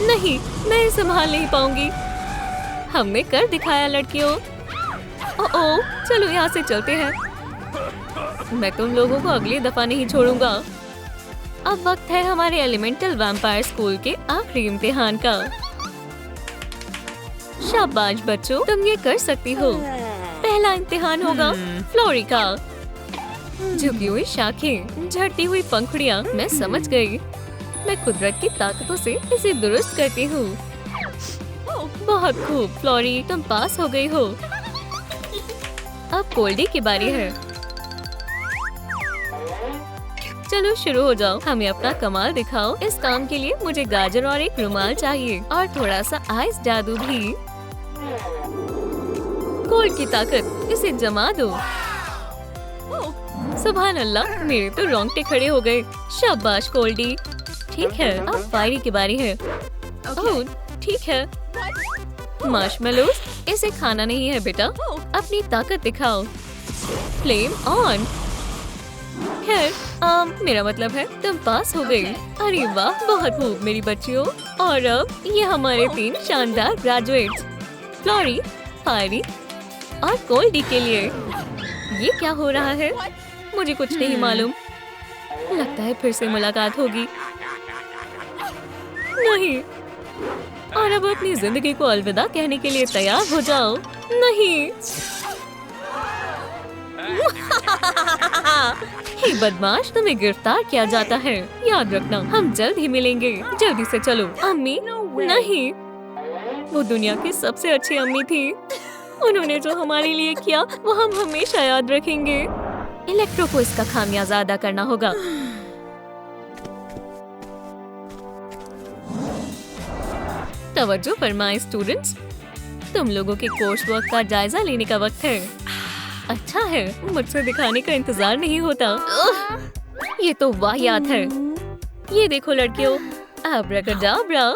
Speaker 1: नहीं, मैं संभाल नहीं पाऊंगी। हमने कर दिखाया लड़कियों। ओह, चलो यहाँ से चलते हैं। मैं तुम लोगों को अगली दफा नहीं छोड़ूंगा। अब वक्त है हमारे एलिमेंटल वैम्पायर स्कूल के आखिरी इम्तिहान का। शाबाश बच्चों, तुम ये कर सकती हो। पहला इम्तिहान होगा फ्लोरी का। झुकी हुई शाखें, झड़ती हुई पंखुड़ियाँ, मैं समझ गई। मैं कुदरत की ताकतों से इसे दुरुस्त करती हूँ। बहुत खूब फ्लोरी, तुम पास हो गई हो। अब कोल्डी की बारी है। चलो शुरू हो जाओ, हमें अपना कमाल दिखाओ। इस काम के लिए मुझे गाजर और एक रुमाल चाहिए और थोड़ा सा आइस जादू भी। कोल्ड की ताकत, इसे जमा दो। सुभान अल्लाह, मेरे तो रोंगटे खड़े हो गए। शाबाश कोल्डी। ठीक है, अब फायरी की बारी है। ओह ठीक है। मार्शमेलोस, इसे खाना नहीं है बेटा। अपनी ताकत दिखाओ। Flame on. खैर, मेरा मतलब है तुम पास हो गई। अरे वाह, बहुत खूब मेरी बच्चियों। और अब ये हमारे 3 शानदार ग्रेजुएट्स, फ्लोरी, फायरी और कोल्डी के लिए। ये क्या हो रहा है? मुझे कुछ नहीं मालूम। लगता है फिर से मुलाकात होगी। नहीं। और अब अपनी जिंदगी को अलविदा कहने के लिए तैयार हो जाओ। नहीं। हे बदमाश, तुम्हें गिरफ्तार किया जाता है। याद रखना, हम जल्द ही मिलेंगे। जल्दी से चलो। अम्मी? नहीं, वो दुनिया की सबसे अच्छी अम्मी थी। उन्होंने जो हमारे लिए किया वो हम हमेशा याद रखेंगे। इलेक्ट्रो को इसका खामियाजा अदा करना होगा। तवज्जो फरमाएं स्टूडेंट्स, तुम लोगों के कोर्स वर्क का जायजा लेने का वक्त है। अच्छा है, मुझसे दिखाने का इंतजार नहीं होता। ये तो वाहियात है। ये देखो लड़कियों, अब्राकडाब्रा।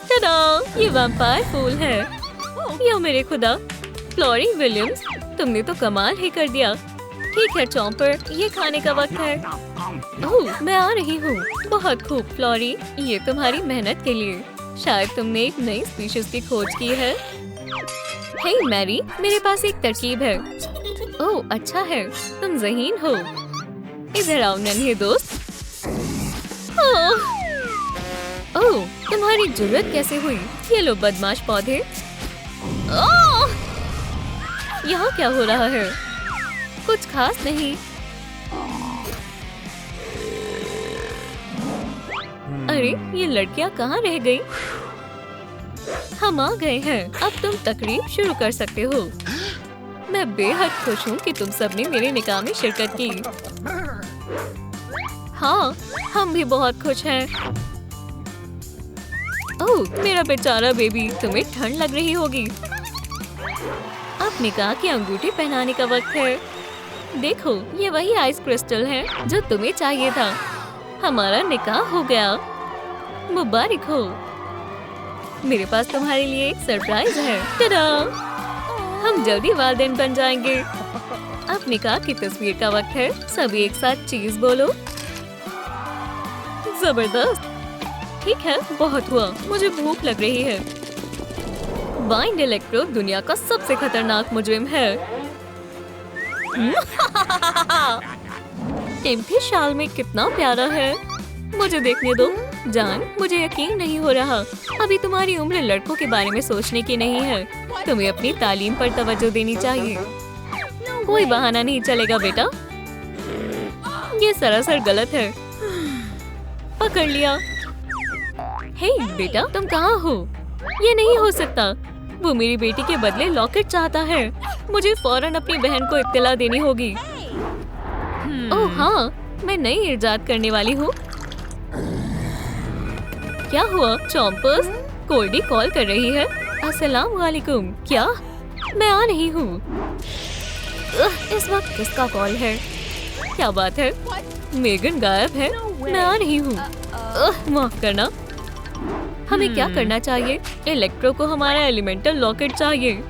Speaker 1: tada! ये वैम्पायर फूल है। या मेरे खुदा, फ्लोरी विलियम्स, तुमने तो कमाल ही कर दिया। ठीक है चॉम्पर, ये खाने का वक्त है। ओह, मैं आ रही हूँ। बहुत खूब फ्लोरी, ये तुम्हारी मेहनत के लिए। शायद तुमने एक नई स्पीशीज की खोज की है। हे मैरी, मेरे पास एक तरकीब है। ओह अच्छा है, तुम ज़हीन हो। इधर आओ नन्हे दोस्त। ओह, तुम्हारी जुर्रत कैसे हुई? ये लो बदमाश पौधे। यहाँ क्या हो रहा है? कुछ खास नहीं। अरे ये लड़कियाँ कहाँ रह गई? हम आ गए हैं। अब तुम तकरीब शुरू कर सकते हो। मैं बेहद खुश हूँ कि तुम सबने मेरे निकाह में शिरकत की। हाँ, हम भी बहुत खुश हैं। ओह मेरा बेचारा बेबी, तुम्हें ठंड लग रही होगी। अब निकाह की अंगूठी पहनाने का वक्त है। देखो, ये वही आइस क्रिस्टल है जो तुम्हें चाहिए था। हमारा निकाह हो गया। मुबारक हो। मेरे पास तुम्हारे लिए एक सरप्राइज है। tada! हम जल्दी वालिदैन बन जाएंगे। अब निकाह की तस्वीर का वक्त है। सभी एक साथ चीज बोलो। जबरदस्त। ठीक है, बहुत हुआ। मुझे भूख लग रही है। वाइंड इलेक्ट्रो दुनिया का सबसे खतरनाक मुजरिम है। टिम्फी शाल में कितना प्यारा है। मुझे देखने दो। जान, मुझे यकीन नहीं हो रहा। अभी तुम्हारी उम्र लड़कों के बारे में सोचने की नहीं है। तुम्हें अपनी तालीम पर तवज्जो देनी चाहिए। कोई बहाना नहीं चलेगा बेटा। ये सरासर गलत है। पकड़ लिया। हे बेटा, तुम कहाँ हो? ये नहीं हो सकता। वो मेरी बेटी के बदले लॉकेट चाहता है। मुझे फौरन अपनी बहन को इत्तला देनी होगी। ओह हाँ, मैं नई इजाद करने वाली हूँ। क्या हुआ चॉम्पर्स? कोल्डी कॉल कर रही है। अस्सलाम वालेकुम। क्या? मैं आ रही हूँ। इस वक्त किसका कॉल है? क्या बात है? मेगन गायब है। मैं आ रही हूँ। माफ करना। हमें क्या करना चाहिए? इलेक्ट्रो को हमारा एलिमेंटल लॉकेट चाहिए।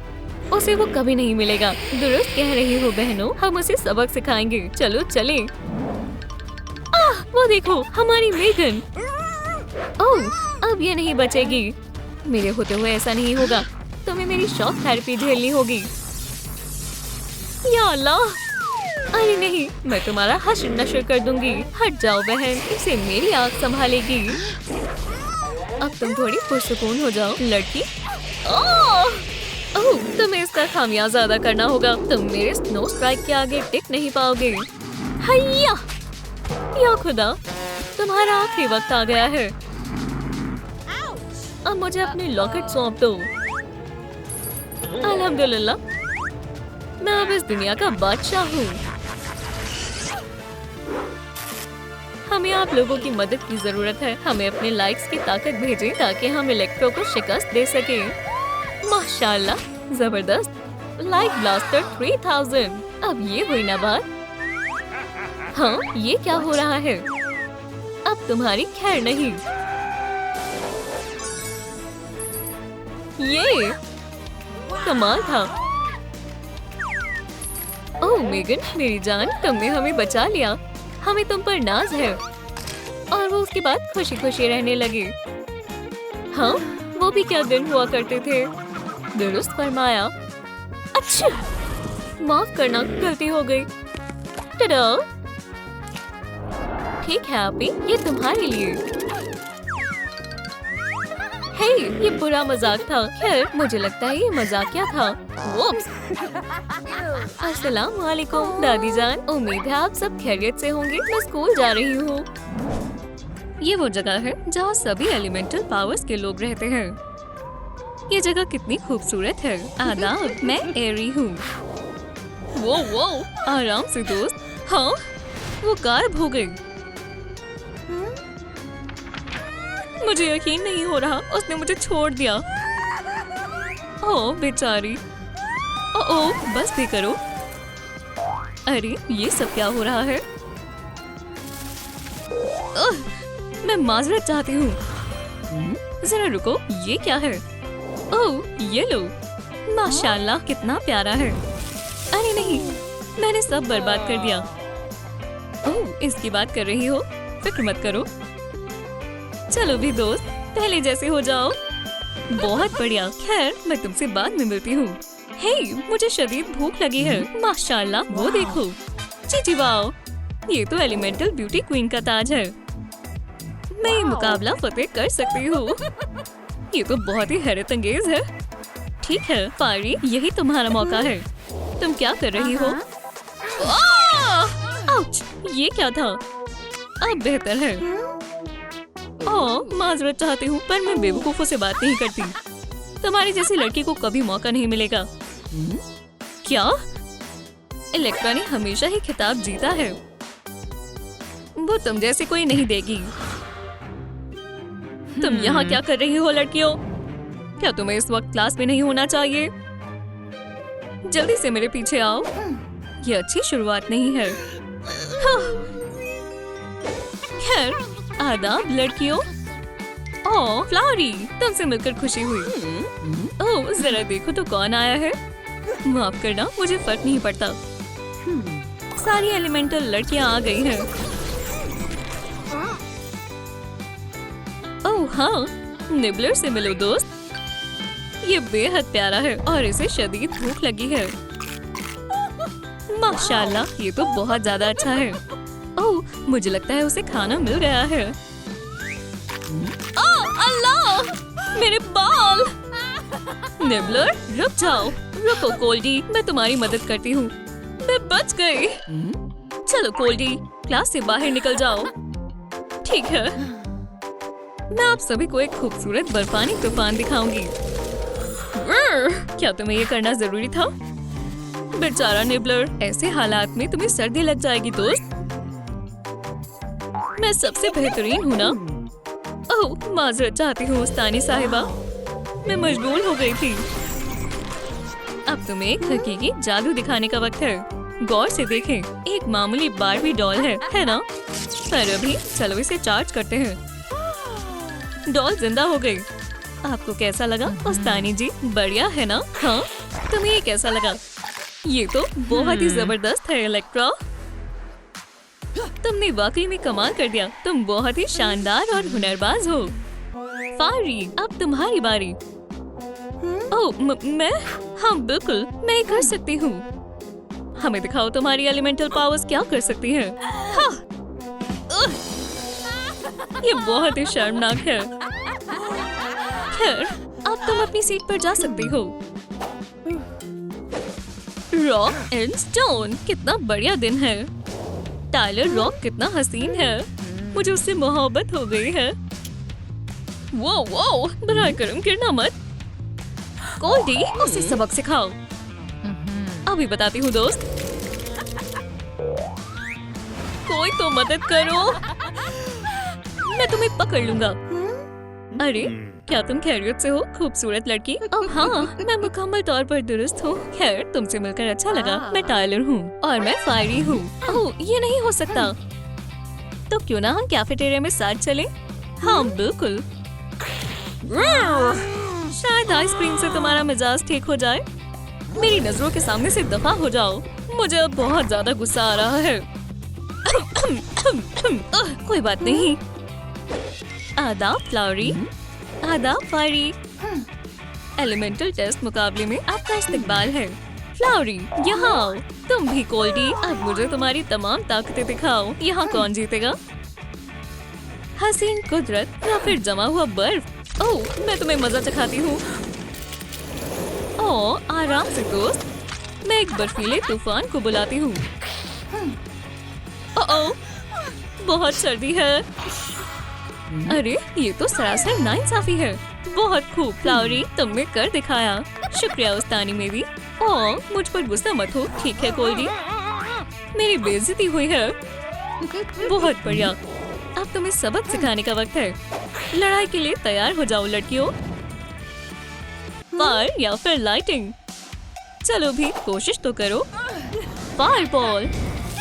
Speaker 1: उसे वो कभी नहीं मिलेगा। दुरुस्त कह रही हो बहनों, हम उसे सबक सिखाएंगे। चलो चले। वो देखो हमारी मेगन। ओह, अब ये नहीं बचेगी। मेरे होते हुए ऐसा नहीं होगा। तुम्हें मेरी शॉक थेरेपी झेलनी होगी। या अल्लाह! अरे नहीं, मैं तुम्हारा हश्र नश्र कर दूंगी। हट जाओ बहन, इसे मेरी आँख संभालेगी। अब तुम थोड़ी पुरसुकून हो जाओ लड़की। ओह, तुम्हें इसका खामियाजा अदा करना होगा। तुम मेरे स्नो स्ट्राइक के आगे टिक नहीं पाओगे। हैया! या खुदा, तुम्हारा आखिरी वक्त आ गया है। अब मुझे अपनी लॉकेट सौंप दो। अल्हम्दुलिल्लाह, मैं अब इस दुनिया का बादशाह हूँ। हमें आप लोगों की मदद की जरूरत है। हमें अपने लाइक्स की ताकत भेजें ताकि हम इलेक्ट्रो को शिकस्त दे सके। माशाल्लाह, जबरदस्त। Like blaster 3000। अब ये हुई ना बात। हाँ, ये क्या हो रहा है? अब तुम्हारी खैर नहीं। ये कमाल था। ओह मेगन, मेरी जान, तुमने हमें बचा लिया। हमें तुम पर नाज है। और वो उसके बाद खुशी खुशी रहने लगे। हाँ, वो भी क्या दिन हुआ करते थे। दुरुस्त फरमाया। अच्छा, माफ करना, गलती हो गई। टडा! ठीक है आपी, ये तुम्हारे लिए। हे, ये बुरा मजाक था। खैर, मुझे लगता है ये मजाकिया था। वुप्स! अस्सलाम वालेकुम दादी जान। उम्मीद है आप सब खैरियत से होंगे। मैं स्कूल जा रही हूँ। ये वो जगह है जहाँ सभी एलिमेंटल पावर्स के लोग रहते हैं। ये जगह कितनी खूबसूरत है। आदाब, मैं एरी हूँ। वो, आराम से दोस्त। हाँ, वो गायब हो गई। मुझे यकीन नहीं हो रहा, उसने मुझे छोड़ दिया। ओह बेचारी। ओह, बस भी करो। अरे ये सब क्या हो रहा है? मैं माजरत चाहती हूँ। जरा रुको, ये क्या है? ओह, ये लो। माशाल्लाह, कितना प्यारा है। अरे नहीं, मैंने सब बर्बाद कर दिया। ओह, इसकी बात कर रही हो? फिक्र मत करो। चलो भी दोस्त, पहले जैसे हो जाओ। बहुत बढ़िया। खैर, मैं तुमसे बाद में मिलती हूँ। हे, मुझे शदीद भूख लगी है। माशाल्लाह, वो देखो। जी वाओ, ये तो एलिमेंटल ब्यूटी क्वीन का ताज है। मैं ये मुकाबला फतेह कर सकती हूँ। ये तो बहुत ही हैरत अंगेज है। ठीक है पारी, यही तुम्हारा मौका है। तुम क्या कर रही हो? आउच! ये क्या था? अब बेहतर है। माजरत चाहती हूँ, पर मैं बेवकूफों से बात नहीं करती। तुम्हारी जैसी लड़की को कभी मौका नहीं मिलेगा। क्या? इलेक्ट्रा ने हमेशा ही खिताब जीता है। वो तुम जैसे कोई नहीं देगी। तुम यहाँ क्या कर रही हो लड़कियों? क्या तुम्हें इस वक्त क्लास में नहीं होना चाहिए? जल्दी से मेरे पीछे आओ। ये अच्छी शुरुआत नहीं है। खैर, आदाब लड़कियों। ओह फ्लावरी, तुमसे मिलकर खुशी हुई। ओह, जरा देखो तो कौन आया है। माफ करना, मुझे फर्क नहीं पड़ता। सारी एलिमेंटल लड़कियां आ गई हैं। ओह हाँ, निबलर से मिलो दोस्त। ये बेहद प्यारा है और इसे शदीद भूख लगी है। माशाल्लाह, ये तो बहुत ज्यादा अच्छा है। ओह, मुझे लगता है उसे खाना मिल गया है। ओह अल्लाह, मेरे बाल! निबलर, रुक जाओ। रुको कोल्डी, मैं तुम्हारी मदद करती हूँ। मैं बच गई। चलो कोल्डी, क्लास से बाहर निकल जाओ। ठीक है, मैं आप सभी को एक खूबसूरत बर्फानी तूफान दिखाऊंगी। क्या तुम्हें ये करना जरूरी था? बेचारा निबलर, ऐसे हालात में तुम्हें सर्दी लग जाएगी दोस्त। मैं सबसे बेहतरीन हूँ ना? ओह, माजरत चाहती हूँ उस्तानी साहिबा, मैं मजबूर हो गई थी। अब तुम्हें एक हकीकी जादू दिखाने का वक्त है। गौर से देखें, एक मामूली बारबी डॉल है ना? पर अभी चलो इसे चार्ज करते हैं। डॉल जिंदा हो गई। आपको कैसा लगा उस्तानी जी? बढ़िया है ना? हाँ, तुम्हें ये कैसा लगा? ये तो बहुत ही जबरदस्त है इलेक्ट्रा। तुमने वाकई में कमाल कर दिया। तुम बहुत ही शानदार और हुनरबाज हो। फारी, अब तुम्हारी बारी। ओह, मैं? हाँ बिल्कुल, मैं कर सकती हूँ। हमें दिखाओ तुम्हारी एलिमेंटल पावर्स क्या कर सकती है। हाँ। ये बहुत ही शर्मनाक है। खैर, अब तुम अपनी सीट पर जा सकती हो। रॉक एंड स्टोन, कितना बढ़िया दिन है। टाइलर रॉक कितना हसीन है। मुझे उससे मोहब्बत हो गई है। वो बराए करम गिरना मत। गोल्डी, उसे सबक सिखाओ। अभी बताती हूँ दोस्त। कोई तो मदद करो, मैं तुम्हें पकड़ लूंगा। अरे, क्या तुम खैरियत से हो खूबसूरत लड़की? अब हाँ, मैं मुकम्मल तौर पर दुरुस्त हूँ। खैर, तुमसे मिलकर अच्छा लगा। मैं टाइलर हूँ और मैं फायरी हूँ। ओह, ये नहीं हो सकता। तो क्यों ना हम कैफेटेरिया में साथ चलें? हाँ बिल्कुल। शायद आइसक्रीम से तुम्हारा मिजाज ठीक हो जाए। मेरी नजरों के सामने से दफा हो जाओ। मुझे अब बहुत ज्यादा गुस्सा आ रहा है। कोई बात नहीं। आदाब फ्लावरी। आदाब फायरी। एलिमेंटल टेस्ट मुकाबले में आपका इस्तकबाल है। फ्लावरी, यहाँ आओ। तुम भी गोल्डी, अब मुझे तुम्हारी तमाम ताकतें दिखाओ। यहाँ कौन जीतेगा? हसीन कुदरत या फिर जमा हुआ बर्फ? ओह, मैं तुम्हें मजा चखाती हूँ। ओह, आराम से दोस्त। मैं एक बर्फीले तूफान को बुलाती हूँ। ओह, बहुत सर्दी है। अरे, ये तो सरासर नाइंसाफी है। बहुत खूब फ्लावरी, तुमने कर दिखाया। शुक्रिया उस्तानी मेरी। ओह, मुझ पर गुस्सा मत हो, ठीक है गोल्डी? मेरी बेइज्जती हुई है। बहुत बढ़िया। अब तुम्हें सबक सिखाने का वक्त है। लड़ाई के लिए तैयार हो जाओ लड़कियों। फायर या फिर लाइटिंग? चलो भी कोशिश तो करो। Fire ball.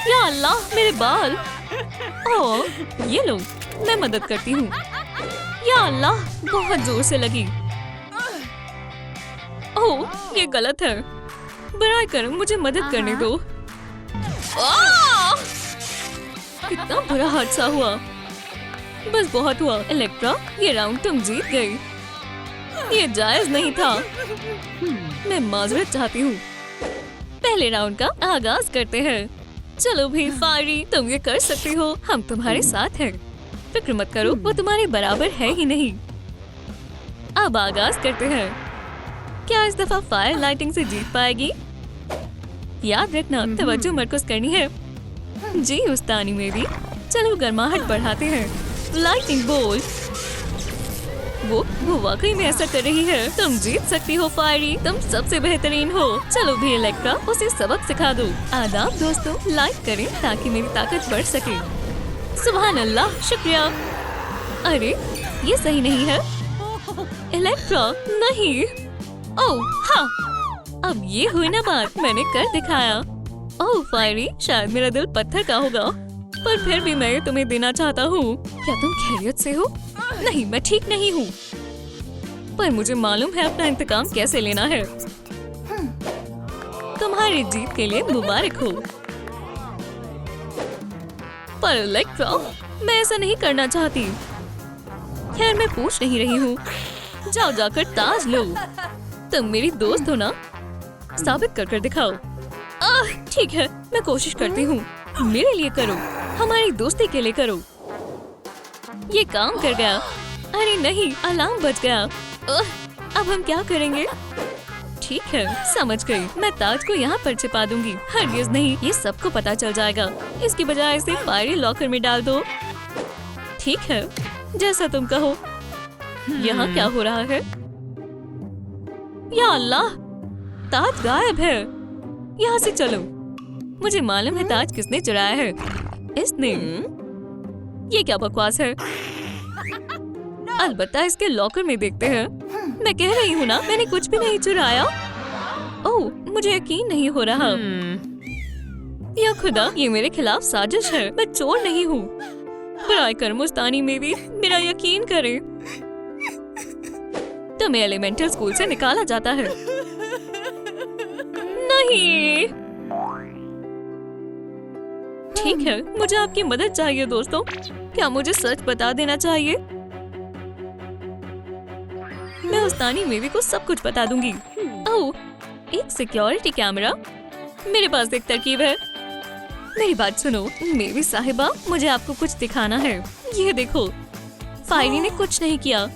Speaker 1: या अल्लाह, मेरे बाल। ओह, ये लो, मैं मदद करती हूँ। या अल्लाह, बहुत जोर से लगी। ओह, ये गलत है। बराए करम मुझे मदद करने दो। कितना बुरा हादसा हुआ। बस बहुत हुआ इलेक्ट्रा, ये राउंड तुम जीत गई। ये जायज नहीं था। मैं माजरत चाहती हूँ। पहले राउंड का आगाज करते हैं। चलो भी फायरी, तुम ये कर सकती हो। हम तुम्हारे साथ हैं। फिक्र मत करो, वो तुम्हारे बराबर है ही नहीं। अब आगाज करते हैं। क्या इस दफा फायर लाइटिंग से जीत पाएगी? याद रखना, तवज्जो मरकज करनी है। जी उस्तानी मेरी। चलो गर्माहट बढ़ाते हैं। लाइटिंग बोल। वो वाकई में ऐसा कर रही है। तुम जीत सकती हो फायरी, तुम सबसे बेहतरीन हो। चलो भी इलेक्ट्रा, उसे सबक सिखा दो। आदाब दोस्तों, लाइक करें ताकि मेरी ताकत बढ़ सके। सुभान अल्लाह, शुक्रिया। अरे, ये सही नहीं है। इलेक्ट्रा, नहीं। ओह हाँ, अब ये हुई ना बात, मैंने कर दिखाया। ओह फायरी, शायद मेरा दिल पत्थर का होगा, पर फिर भी मैं तुम्हें देना चाहता हूँ। क्या तुम खैरियत से हो? नहीं, मैं ठीक नहीं हूँ, पर मुझे मालूम है अपना इंतकाम कैसे लेना है। तुम्हारी जीत के लिए मुबारक हो। पर इलेक्ट्रा, मैं ऐसा नहीं करना चाहती। खैर, मैं पूछ नहीं रही हूँ। जाओ जाकर ताज लो। तुम मेरी दोस्त हो ना? साबित कर दिखाओ। ठीक है, मैं कोशिश करती हूँ। मेरे लिए करो, हमारी दोस्ती के लिए करो। ये काम कर गया। अरे नहीं, अलार्म बज गया। अब हम क्या करेंगे? ठीक है, समझ गई। मैं ताज को यहाँ पर छिपा दूंगी। हरगिज़ नहीं, ये सबको पता चल जाएगा। इसकी बजाय इसे फायरी लॉकर में डाल दो। ठीक है, जैसा तुम कहो। यहाँ क्या हो रहा है? या अल्लाह, ताज गायब है। यहाँ से चलो। मुझे मालूम है ताज किसने चुराया है। इसने। ये क्या बकवास है? अलबत्ता इसके लॉकर में देखते हैं। मैं कह रही हूँ ना, मैंने कुछ भी नहीं चुराया। ओह, मुझे यकीन नहीं हो रहा। या खुदा, ये मेरे खिलाफ साजिश है। मैं चोर नहीं हूँ। बराए कर मुस्तानी मेरी, मेरा यकीन करे। तुम्हें एलिमेंटल स्कूल से निकाला जाता है। नहीं। ठीक है, मुझे आपकी मदद चाहिए दोस्तों। क्या मुझे सच बता देना चाहिए? मैं उस्तानी मेवी को सब कुछ बता दूंगी। ओह, एक सिक्योरिटी कैमरा। मेरे पास एक तरकीब है। मेरी बात सुनो मेवी साहिबा, मुझे आपको कुछ दिखाना है। ये देखो, फायरी ने कुछ नहीं किया।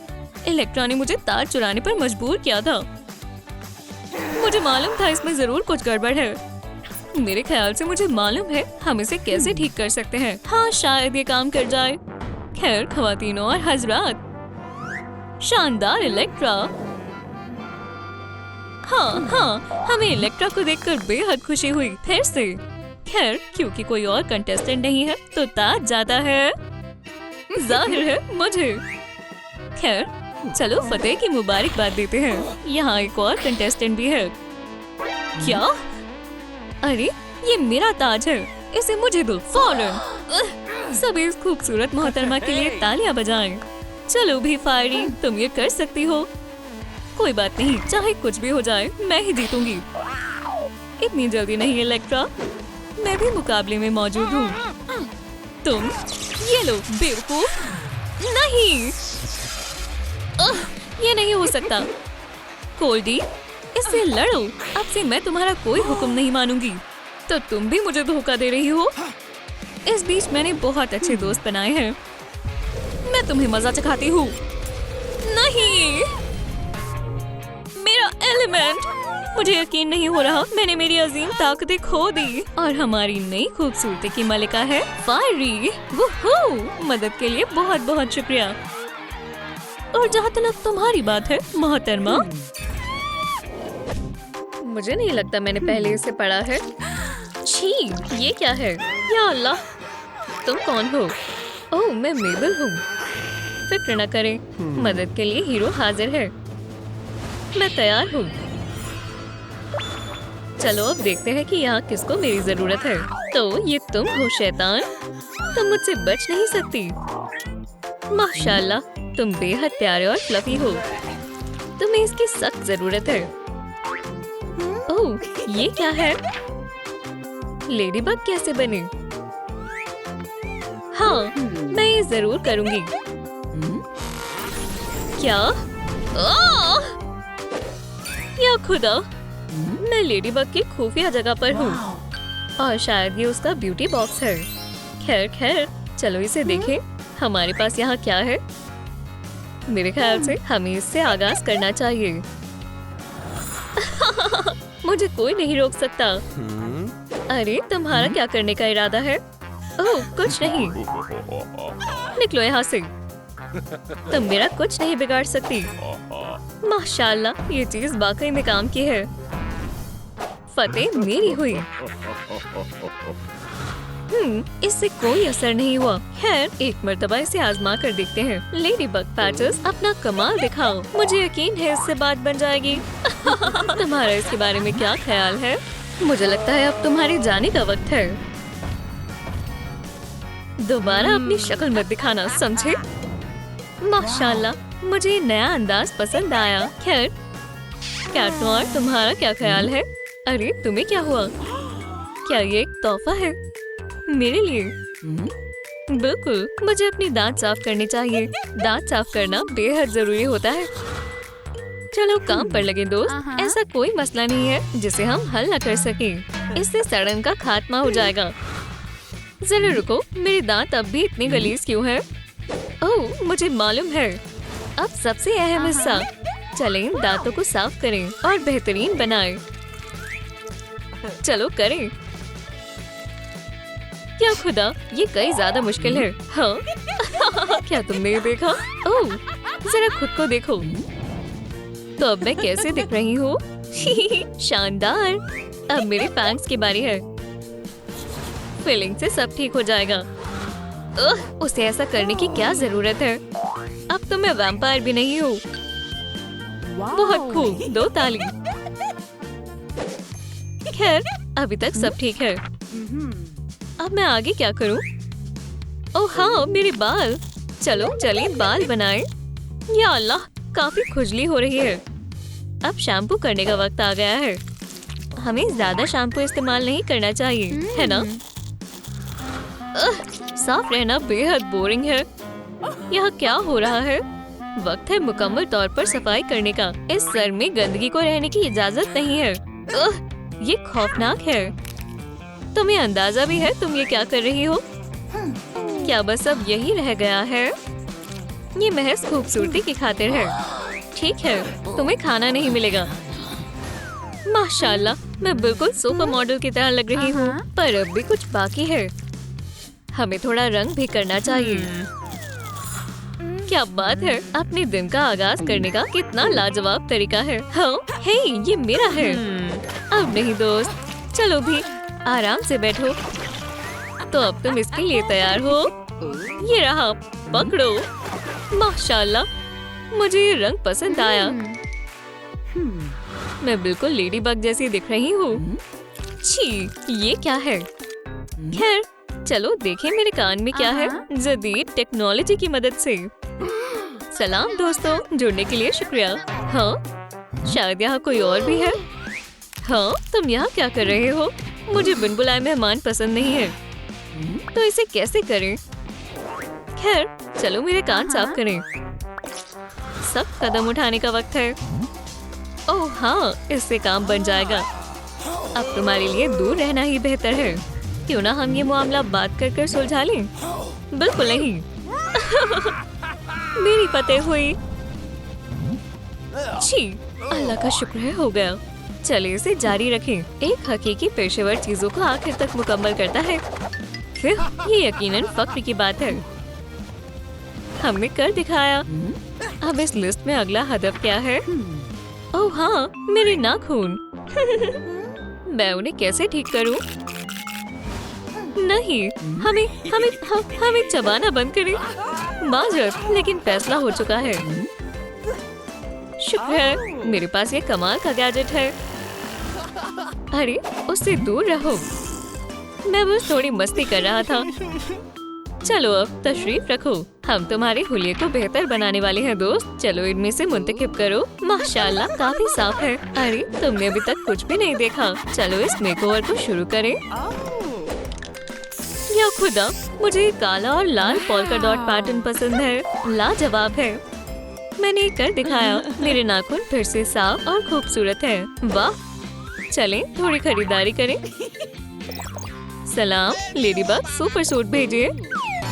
Speaker 1: इलेक्ट्रा ने मुझे तार चुराने पर मजबूर किया था। मुझे मालूम था इसमें जरूर कुछ गड़बड़ है। मेरे ख्याल से मुझे मालूम है हम इसे कैसे ठीक कर सकते हैं। हाँ, शायद ये काम कर जाए। खैर ख्वातीनों और हजरात, शानदार इलेक्ट्रा। हाँ, हमें इलेक्ट्रा को देखकर बेहद खुशी हुई। फिर से खैर, क्योंकि कोई और कंटेस्टेंट नहीं है तो ताज जाता है। जाहिर है मुझे। खैर चलो फतेह की मुबारकबाद देते हैं। यहाँ एक और कंटेस्टेंट भी है। क्या? अरे ये मेरा ताज है, इसे मुझे दो फौरन। सभी इस खूबसूरत मोहतरमा के लिए तालियां बजाएं। चलो भी फायरी, तुम ये कर सकती हो। कोई बात नहीं, चाहे कुछ भी हो जाए मैं ही जीतूंगी। इतनी जल्दी नहीं इलेक्ट्रा, मैं भी मुकाबले में मौजूद हूँ। तुम ये लो बेवकूफ। नहीं, ये नहीं हो सकता। कोल्डी, इससे लड़ो। अब से मैं तुम्हारा कोई हुक्म नहीं मानूंगी। तो तुम भी मुझे धोखा दे रही हो। इस बीच मैंने बहुत अच्छे दोस्त बनाए हैं। मैं तुम्हें मजा चखाती हूँ। नहीं, मेरा एलिमेंट। मुझे यकीन नहीं हो रहा, मैंने मेरी अजीम ताकतें खो दी। और हमारी नई खूबसूरती की मलिका है फायरी। वुहू, मदद के लिए बहुत बहुत शुक्रिया। और जहाँ तक तुम्हारी बात है मोहतरमा, मुझे नहीं लगता मैंने पहले इसे पढ़ा है। छी, ये क्या है? या अल्लाह, तुम कौन हो? ओह, मैं मेबल हूँ। फिक्र न करें, मदद के लिए हीरो हाजिर है। मैं तैयार हूँ। चलो अब देखते हैं कि यहाँ किसको मेरी जरूरत है। तो ये तुम हो शैतान, तुम मुझसे बच नहीं सकती। माशाल्लाह, तुम बेहद प्यारे और फ्लफी हो। तुम्हें इसकी सख्त जरूरत है। ओह, ये क्या है? लेडीबग कैसे बने? हाँ, मैं ये जरूर करूंगी। क्या? या खुदा, मैं लेडीबग की खुफिया जगह पर हूँ और शायद ये उसका ब्यूटी बॉक्स है। खैर, चलो इसे देखें। हमारे पास यहाँ क्या है? मेरे ख्याल से हमें इससे आगाज करना चाहिए। मुझे कोई नहीं रोक सकता। अरे तुम्हारा क्या करने का इरादा है? ओह, कुछ नहीं। निकलो यहाँ से। तुम मेरा कुछ नहीं बिगाड़ सकती। माशाल्लाह, ये चीज वाकई में काम की है। फतेह मेरी हुई। इससे कोई असर नहीं हुआ। खैर, एक मर्तबा इसे आजमा कर देखते हैं। लेडीबग पैचेस, अपना कमाल दिखाओ। मुझे यकीन है इससे बात बन जाएगी। तुम्हारा इसके बारे में क्या ख्याल है? मुझे लगता है अब तुम्हारे जाने का वक्त है। दोबारा अपनी शक्ल मत दिखाना, समझे? माशाल्लाह, मुझे नया अंदाज पसंद आया। खैर, कैट नोयर, तुम्हारा क्या ख्याल है? अरे तुम्हें क्या हुआ? क्या ये एक तोहफा है मेरे लिए? बिल्कुल, मुझे अपनी दांत साफ करने चाहिए। दांत साफ करना बेहद जरूरी होता है। चलो काम पर लगे दोस्त। ऐसा कोई मसला नहीं है जिसे हम हल न कर सके। इससे सड़न का खात्मा हो जाएगा। जरा रुको, मेरे दांत अब भी इतने गलीज क्यों हैं? ओह, मुझे मालूम है। अब सबसे अहम हिस्सा, चलें इन दांतों को साफ करें और बेहतरीन बनाएं। चलो करें। क्या खुदा, ये कई ज्यादा मुश्किल है। हाँ। क्या तुमने ये देखा? ओह, जरा खुद को देखो। तो अब मैं कैसे दिख रही हूँ? शानदार। अब मेरे फैंक्स की बारी है। फीलिंग से सब ठीक हो जाएगा। उसे ऐसा करने की क्या जरूरत है? अब तो मैं वैम्पायर भी नहीं हूँ। बहुत खूब, 2 ताली। खैर अभी तक सब ठीक है। अब मैं आगे क्या करूँ? ओह हाँ, मेरे बाल। चलो चलिए बाल बनाएं। या अल्लाह, काफी खुजली हो रही है। अब शैम्पू करने का वक्त आ गया है। हमें ज्यादा शैम्पू इस्तेमाल नहीं करना चाहिए, है ना? साफ रहना बेहद बोरिंग है। यहाँ क्या हो रहा है? वक्त है मुकम्मल तौर पर सफाई करने का। इस सर में गंदगी को रहने की इजाजत नहीं है। ये खौफनाक है। तुम्हें अंदाजा भी है तुम ये क्या कर रही हो? क्या बस अब यही रह गया है? ये महज खूबसूरती की खातिर है। ठीक है, तुम्हें खाना नहीं मिलेगा। माशाल्लाह, मैं बिल्कुल सुपर मॉडल की तरह लग रही हूँ। पर अब भी कुछ बाकी है। हमें थोड़ा रंग भी करना चाहिए। क्या बात है, अपने दिन का आगाज करने का कितना लाजवाब तरीका है। हाँ, हे, ये मेरा है। अब नहीं दोस्त, चलो भी आराम से बैठो। तो अब तुम इसके लिए तैयार हो? ये रहा, पकड़ो। माशाल्लाह, मुझे ये रंग पसंद आया। मैं बिल्कुल लेडी बग जैसी दिख रही हूँ। छी, ये क्या है? खैर चलो देखें मेरे कान में क्या है। जदीद टेक्नोलॉजी की मदद से। सलाम दोस्तों, जुड़ने के लिए शुक्रिया। हाँ, शायद यहाँ कोई और भी है। हाँ, तुम यहाँ क्या कर रहे हो? मुझे बिन बुलाए मेहमान पसंद नहीं है। तो इसे कैसे करें? खैर चलो मेरे कान साफ करें। सब कदम उठाने का वक्त है। ओह हाँ, इससे काम बन जाएगा। अब तुम्हारे लिए दूर रहना ही बेहतर है। क्यों ना हम ये मामला बात कर कर सुलझा लें? बिल्कुल नहीं। मेरी फतेह हुई। छी, अल्लाह का शुक्र है हो गया। चलिए इसे जारी रखें। एक हकीकी पेशेवर चीजों को आखिर तक मुकम्मल करता है। फिर ये यकीनन फख्र की बात है। हमने कर दिखाया। अब इस लिस्ट में अगला हदफ क्या है? ओह हाँ, मेरे नाखून। मैं उन्हें कैसे ठीक करूं? नहीं, हमें चबाना बंद करें। माजरत, लेकिन फैसला हो चुका है। शुक्र है मेरे पास ये कमाल का गैजेट है। अरे उससे दूर रहो, मैं बस थोड़ी मस्ती कर रहा था। चलो अब तशरीफ रखो, हम तुम्हारे हुलिये को बेहतर बनाने वाले हैं दोस्त। चलो इनमें से मुंतखब करो। माशाल्लाह, काफी साफ है। अरे तुमने अभी तक कुछ भी नहीं देखा। चलो इस मेकओवर को शुरू करें। या खुदा, मुझे काला और लाल पॉल्का डॉट पैटर्न पसंद है। लाजवाब है। मैंने कर दिखाया। मेरे नाखून फिर से साफ और खूबसूरत है। वाह, चलें थोड़ी खरीदारी करें। सलाम लेडीबग, सुपर सूट भेजिए।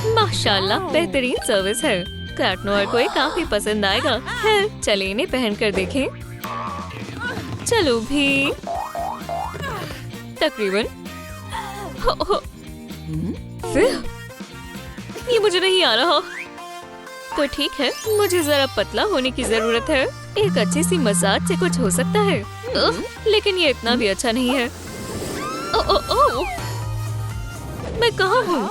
Speaker 1: माशाल्लाह, बेहतरीन सर्विस है। कार्टनर को ये काफी पसंद आएगा। खैर चले इन्हें पहन कर देखें। चलो भी तकरीबन फिर ये मुझे नहीं आ रहा। तो ठीक है, मुझे जरा पतला होने की जरूरत है। एक अच्छी सी मसाज से कुछ हो सकता है। लेकिन ये इतना भी अच्छा नहीं है। मैं कहाँ हूँ?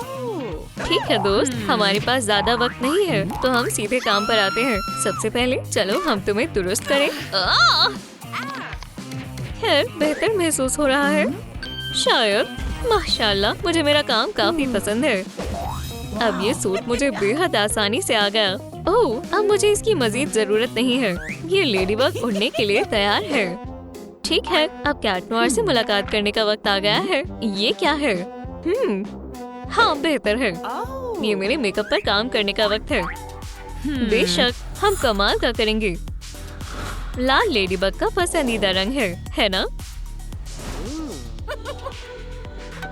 Speaker 1: ठीक है दोस्त, हमारे पास ज्यादा वक्त नहीं है, तो हम सीधे काम पर आते हैं। सबसे पहले चलो हम तुम्हें दुरुस्त करें। खैर बेहतर महसूस हो रहा है शायद। माशाल्लाह, मुझे मेरा काम काफी पसंद है। अब ये सूट मुझे बेहद आसानी से आ गया। ओह, अब मुझे इसकी मजीद जरूरत नहीं है। ये लेडीबग उड़ने के लिए तैयार है। ठीक है, अब कैटनोर से मुलाकात करने का वक्त आ गया है। ये क्या है? हाँ बेहतर है। ये मेरे मेकअप पर काम करने का वक्त है। बेशक, हम कमाल का करेंगे। लाल लेडीबग का पसंदीदा रंग है ना?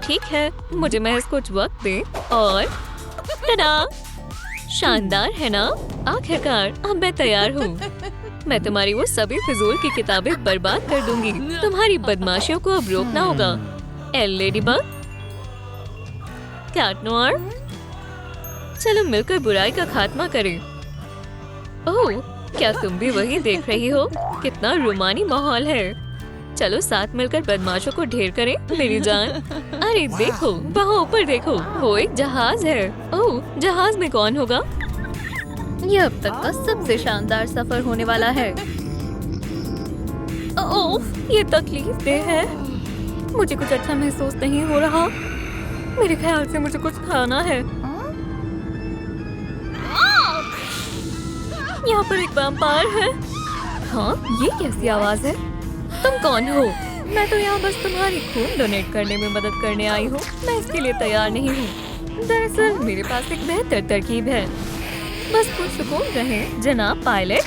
Speaker 1: ठीक है, मुझे महज कुछ वक्त दे और टडा! शानदार है ना? आखिरकार अब मैं तैयार हूँ। मैं तुम्हारी वो सभी फिजूल की किताबें बर्बाद कर दूंगी। तुम्हारी बदमाशियों को अब रोकना होगा। एल लेडीबग, कैटनोर, चलो मिलकर बुराई का खात्मा करें। ओह, क्या तुम भी वही देख रही हो? कितना रोमानी माहौल है। चलो साथ मिलकर बदमाशों को ढेर करें मेरी जान। अरे देखो, वहाँ ऊपर देखो, वो एक जहाज है। ओह, जहाज में कौन होगा? ये अब तक का सबसे शानदार सफर होने वाला है। ओह, ये तकलीफ दे है। मुझे कुछ अच्छा महसूस नहीं हो रहा। मेरे ख्याल से मुझे कुछ खाना है। यहाँ पर एक वैम्पायर है। हाँ, ये कैसी आवाज है? तुम कौन हो? मैं तो यहाँ बस तुम्हारी खून डोनेट करने में मदद करने आई हूँ। मैं इसके लिए तैयार नहीं हूँ। दरअसल मेरे पास एक बेहतर तरकीब है। बस कुछ सुकून रहे जनाब पायलट।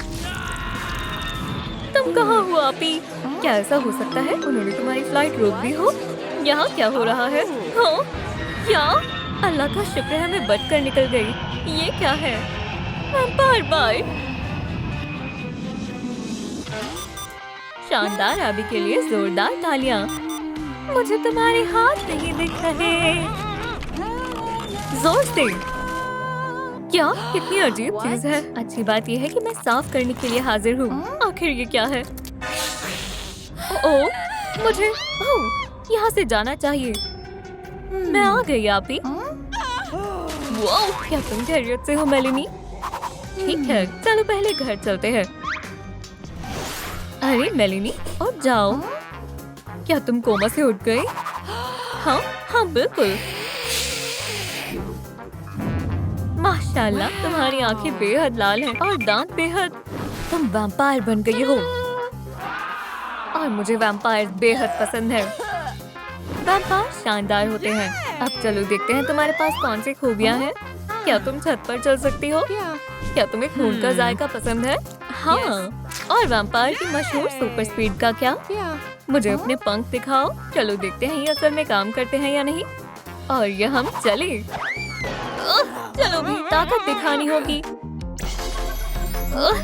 Speaker 1: तुम कहाँ हो आपी? क्या ऐसा हो सकता है उन्होंने तुम्हारी फ्लाइट रोक दी हो? यहाँ क्या हो रहा है? हाँ, क्या? अल्लाह का शुक्र है मैं बचकर निकल गई। ये क्या है? Vampire bite. शानदार आबी के लिए जोरदार तालियां। मुझे तुम्हारे हाथ नहीं दिख रहे। जोर से। क्या? कितनी अजीब चीज है। अच्छी बात यह है कि मैं साफ करने के लिए हाजिर हूँ। आखिर ये क्या है? ओह, मुझे यहाँ से जाना चाहिए। मैं आ गई आपी। वाओ, क्या तुम खैरियत से हो मेलिनी? ठीक है, चलो पहले घर चलते हैं। अरे मेलिनी, उठ जाओ। क्या तुम कोमा से उठ गई? हाँ हाँ बिल्कुल। माशाल्लाह, तुम्हारी आंखें बेहद लाल हैं और दांत बेहद। तुम वैम्पायर बन गई हो और मुझे वैम्पायर बेहद पसंद है। वैम्पायर शानदार होते हैं। अब चलो देखते हैं तुम्हारे पास कौन सी खूबियाँ हैं। क्या तुम छत पर चल सकती हो? क्या तुम्हें खून का जायका पसंद है? हाँ। और वैम्पायर की मशहूर सुपर स्पीड का क्या? मुझे अपने पंख दिखाओ। चलो देखते हैं ये असल में काम करते हैं या नहीं। और ये हम चले। चलो भी, ताकत दिखानी होगी।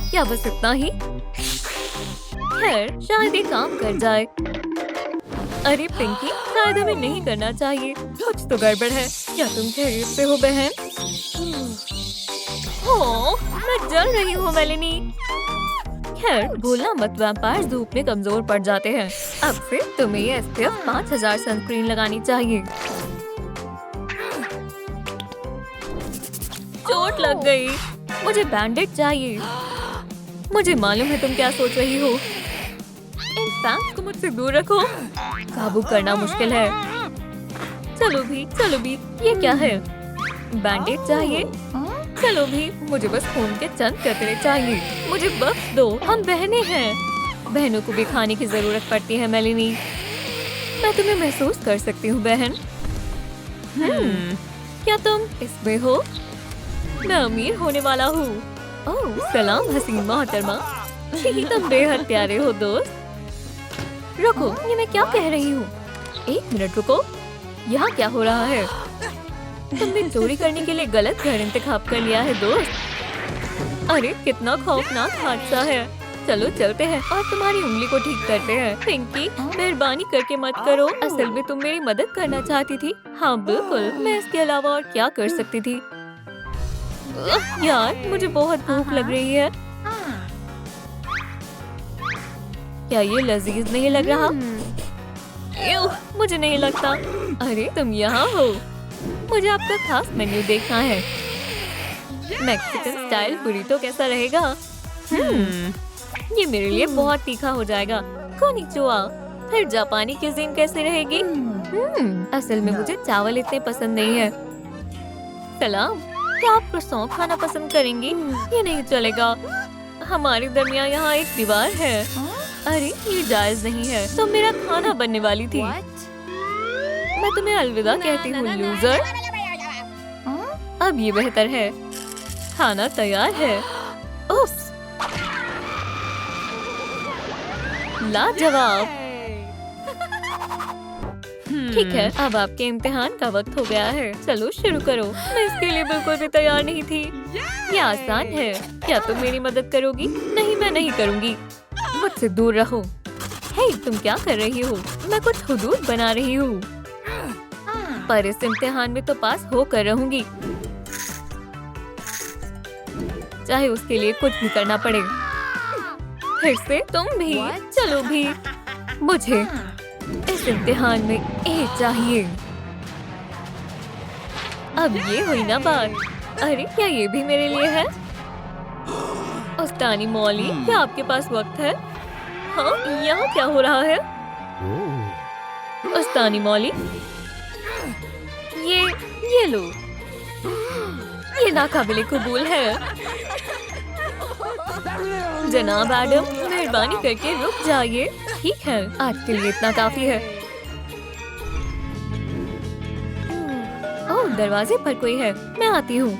Speaker 1: क्या बस इतना ही? खैर, शायद ये काम कर जाए। अरे पिंकी, शायद हमें नहीं करना चाहिए। कुछ तो गड़बड़ है। क्या तुम खैरियत से हो बहन? हो, मैं जल रही हूँ मेलिनी। खैर, भूलना मत वैम्पायर धूप में कमजोर पड़ जाते हैं। अब से तुम्हें ये SPF 5000 सनस्क्रीन लगानी चाहिए। चोट लग गई। मुझे बैंडेज चाहिए। मुझे मालूम है तुम क्या सोच रही हो। इन फैंस को मुझसे दूर रखो। काबू करना मुश्किल है। चलो भी, ये क्या है? बैंडेज चाहिए? चलो भी, मुझे बस खून के चंद कतरे चाहिए। मुझे बख्श दो, हम बहनें हैं। बहनों को भी खाने की जरूरत पड़ती है मेलिनी। मैं तुम्हें महसूस कर सकती हूँ बहन। क्या तुम इसमें हो? मैं अमीर होने वाला हूँ। ओह, सलाम हसीन मोहतरमा। तुम बेहद प्यारे हो दोस्त। रुको, ये मैं क्या कह रही हूँ? एक मिनट रुको, यहाँ क्या हो रहा है? तुमने चोरी करने के लिए गलत घर इंतखाब कर लिया है दोस्त। अरे कितना खौफनाक हादसा है। चलो चलते हैं और तुम्हारी उंगली को ठीक करते हैं। पिंकी, मेहरबानी करके मत करो। असल में तुम मेरी मदद करना चाहती थी। हाँ बिल्कुल, मैं इसके अलावा और क्या कर सकती थी? यार, मुझे बहुत भूख लग रही है। क्या ये लजीज नहीं लग रहा? मुझे नहीं लगता। अरे तुम यहाँ हो। मुझे आपका खास मेन्यू देखना है। मैक्सिकन स्टाइल बुरीतो कैसा रहेगा? ये मेरे लिए बहुत तीखा हो जाएगा। कोनिचिवा। फिर जापानी क्यूजीन कैसे रहेगी? असल में मुझे चावल इतने पसंद नहीं है। सलाम, क्या आप croissant खाना पसंद करेंगी? ये नहीं चलेगा। हमारे दरमियान यहाँ एक दीवार है। अरे ये जायज नहीं है। तो मेरा खाना बनने वाली थी। मैं तुम्हें अलविदा कहती हूँ लूजर। अब ये बेहतर है। खाना तैयार है। उफ, लाजवाब। ठीक है, अब आपके इम्तिहान का वक्त हो गया है। चलो शुरू करो। मैं इसके लिए बिल्कुल भी तैयार नहीं थी। ये आसान है। क्या तुम मेरी मदद करोगी? नहीं, मैं नहीं करूँगी। मुझसे दूर रहो। हे, तुम क्या कर रही हो? मैं कुछ हुदूद बना रही हूँ। पर इस इम्तिहान में तो पास होकर रहूंगी, चाहे उसके लिए कुछ भी करना पड़े। फिर से तुम भी। चलो भी, मुझे इस इम्तिहान में ए चाहिए। अब ये हुई ना बात। अरे क्या ये भी मेरे लिए है? उस्तानी मौली, क्या आपके पास वक्त है? हाँ, यहाँ क्या हो रहा है? उस्तानी मौली, ये लो। ये नाकाबिले कबूल है। जनाब एडम, मेहरबानी करके रुक जाइए। ठीक है, आज के लिए इतना काफी है। ओह, दरवाजे पर कोई है। मैं आती हूँ।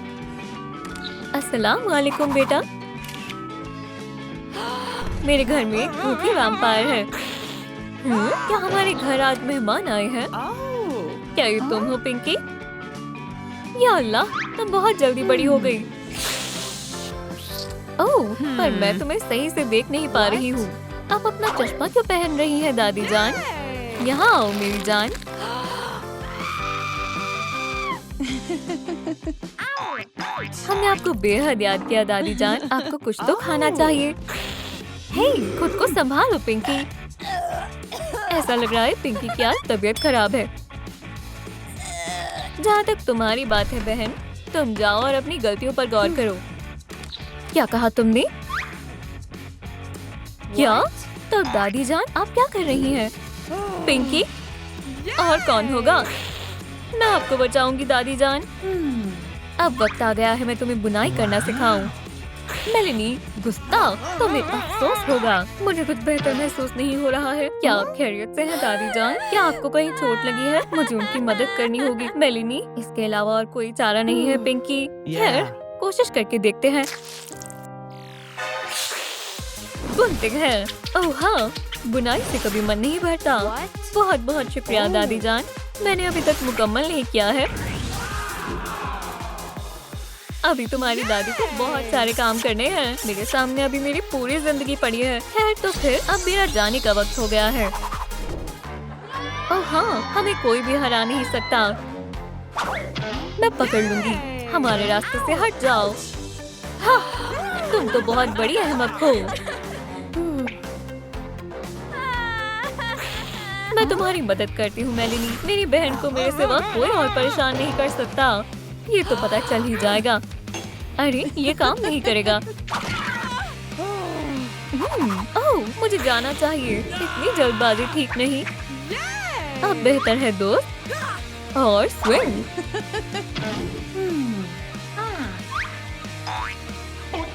Speaker 1: अस्सलाम वालेकुम बेटा। मेरे घर में एक भूखी वैम्पायर है। क्या हमारे घर आज मेहमान आए हैं? क्या ये तुम हो पिंकी? या अल्लाह, तुम बहुत जल्दी बड़ी हो गई। ओह, पर मैं तुम्हें सही से देख नहीं पा रही हूँ। आप अपना चश्मा क्यों पहन रही हैं दादी जान? यहाँ आओ मेरी जान। हमने आपको बेहद याद किया दादी जान। आपको कुछ तो खाना चाहिए। हे, खुद को संभालो पिंकी। ऐसा लग रहा है पिंकी की आज तबीयत खराब है। जहाँ तक तुम्हारी बात है बहन, तुम जाओ और अपनी गलतियों पर गौर करो। क्या कहा तुमने? क्या? तो दादी जान, आप क्या कर रही हैं? पिंकी, और कौन होगा? मैं आपको बचाऊंगी दादी जान। अब वक्त आ गया है मैं तुम्हें बुनाई करना सिखाऊं। मेलिनी, गुस्ताव, तुम्हें अफसोस होगा। मुझे कुछ बेहतर महसूस नहीं हो रहा है। क्या आप खैरियत से हैं दादी जान? क्या आपको कहीं चोट लगी है? मुझे उनकी मदद करनी होगी। मेलिनी, इसके अलावा और कोई चारा नहीं है पिंकी। खैर, कोशिश करके देखते हैं। बुनते हैं। ओह हाँ, बुनाई से कभी मन नहीं भरता। बहुत बहुत शुक्रिया दादी जान। मैंने अभी तक मुकम्मल नहीं किया है। अभी तुम्हारी दादी को बहुत सारे काम करने हैं। मेरे सामने अभी मेरी पूरी जिंदगी पड़ी है। खैर तो फिर अब मेरा जाने का वक्त हो गया है। ओह हाँ, हमें कोई भी हरा नहीं सकता। मैं पकड़ लूंगी। हमारे रास्ते से हट जाओ। हाँ, तुम तो बहुत बड़ी अहमक हो। मैं तुम्हारी मदद करती हूँ मेलिनी। मेरी बहन को मेरे सिवा कोई और परेशान नहीं कर सकता। ये तो पता चल ही जाएगा। अरे, ये काम नहीं करेगा। ओह, मुझे जाना चाहिए। इतनी जल्दबाजी ठीक नहीं। अब बेहतर है दोस्त और स्विंग।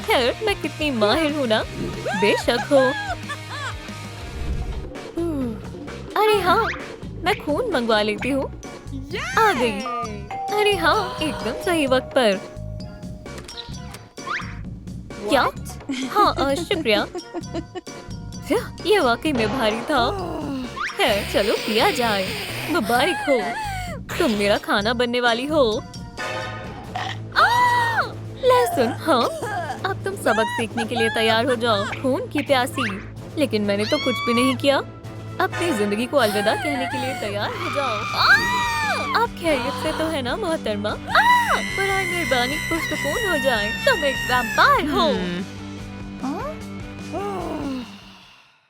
Speaker 1: खैर, मैं कितनी माहिर हूँ ना? बेशक हो। अरे हाँ, मैं खून मंगवा लेती हूँ। आ गई। अरे हाँ, एकदम सही वक्त पर। क्या? हाँ, शुक्रिया। ये वाकई में भारी था। है, चलो पिया जाए। मुबारक हो, तुम मेरा खाना बनने वाली हो। लहसुन, हाँ। अब तुम सबक सीखने के लिए तैयार हो जाओ, खून की प्यासी। लेकिन मैंने तो कुछ भी नहीं किया। अपनी जिंदगी को अलविदा कहने के लिए तैयार हो जाओ। आप खैरियत से तो है ना मोहतरमा? बराए मेहरबानी पुरसुकून हो जाए। तुम एक वैम्पायर हो।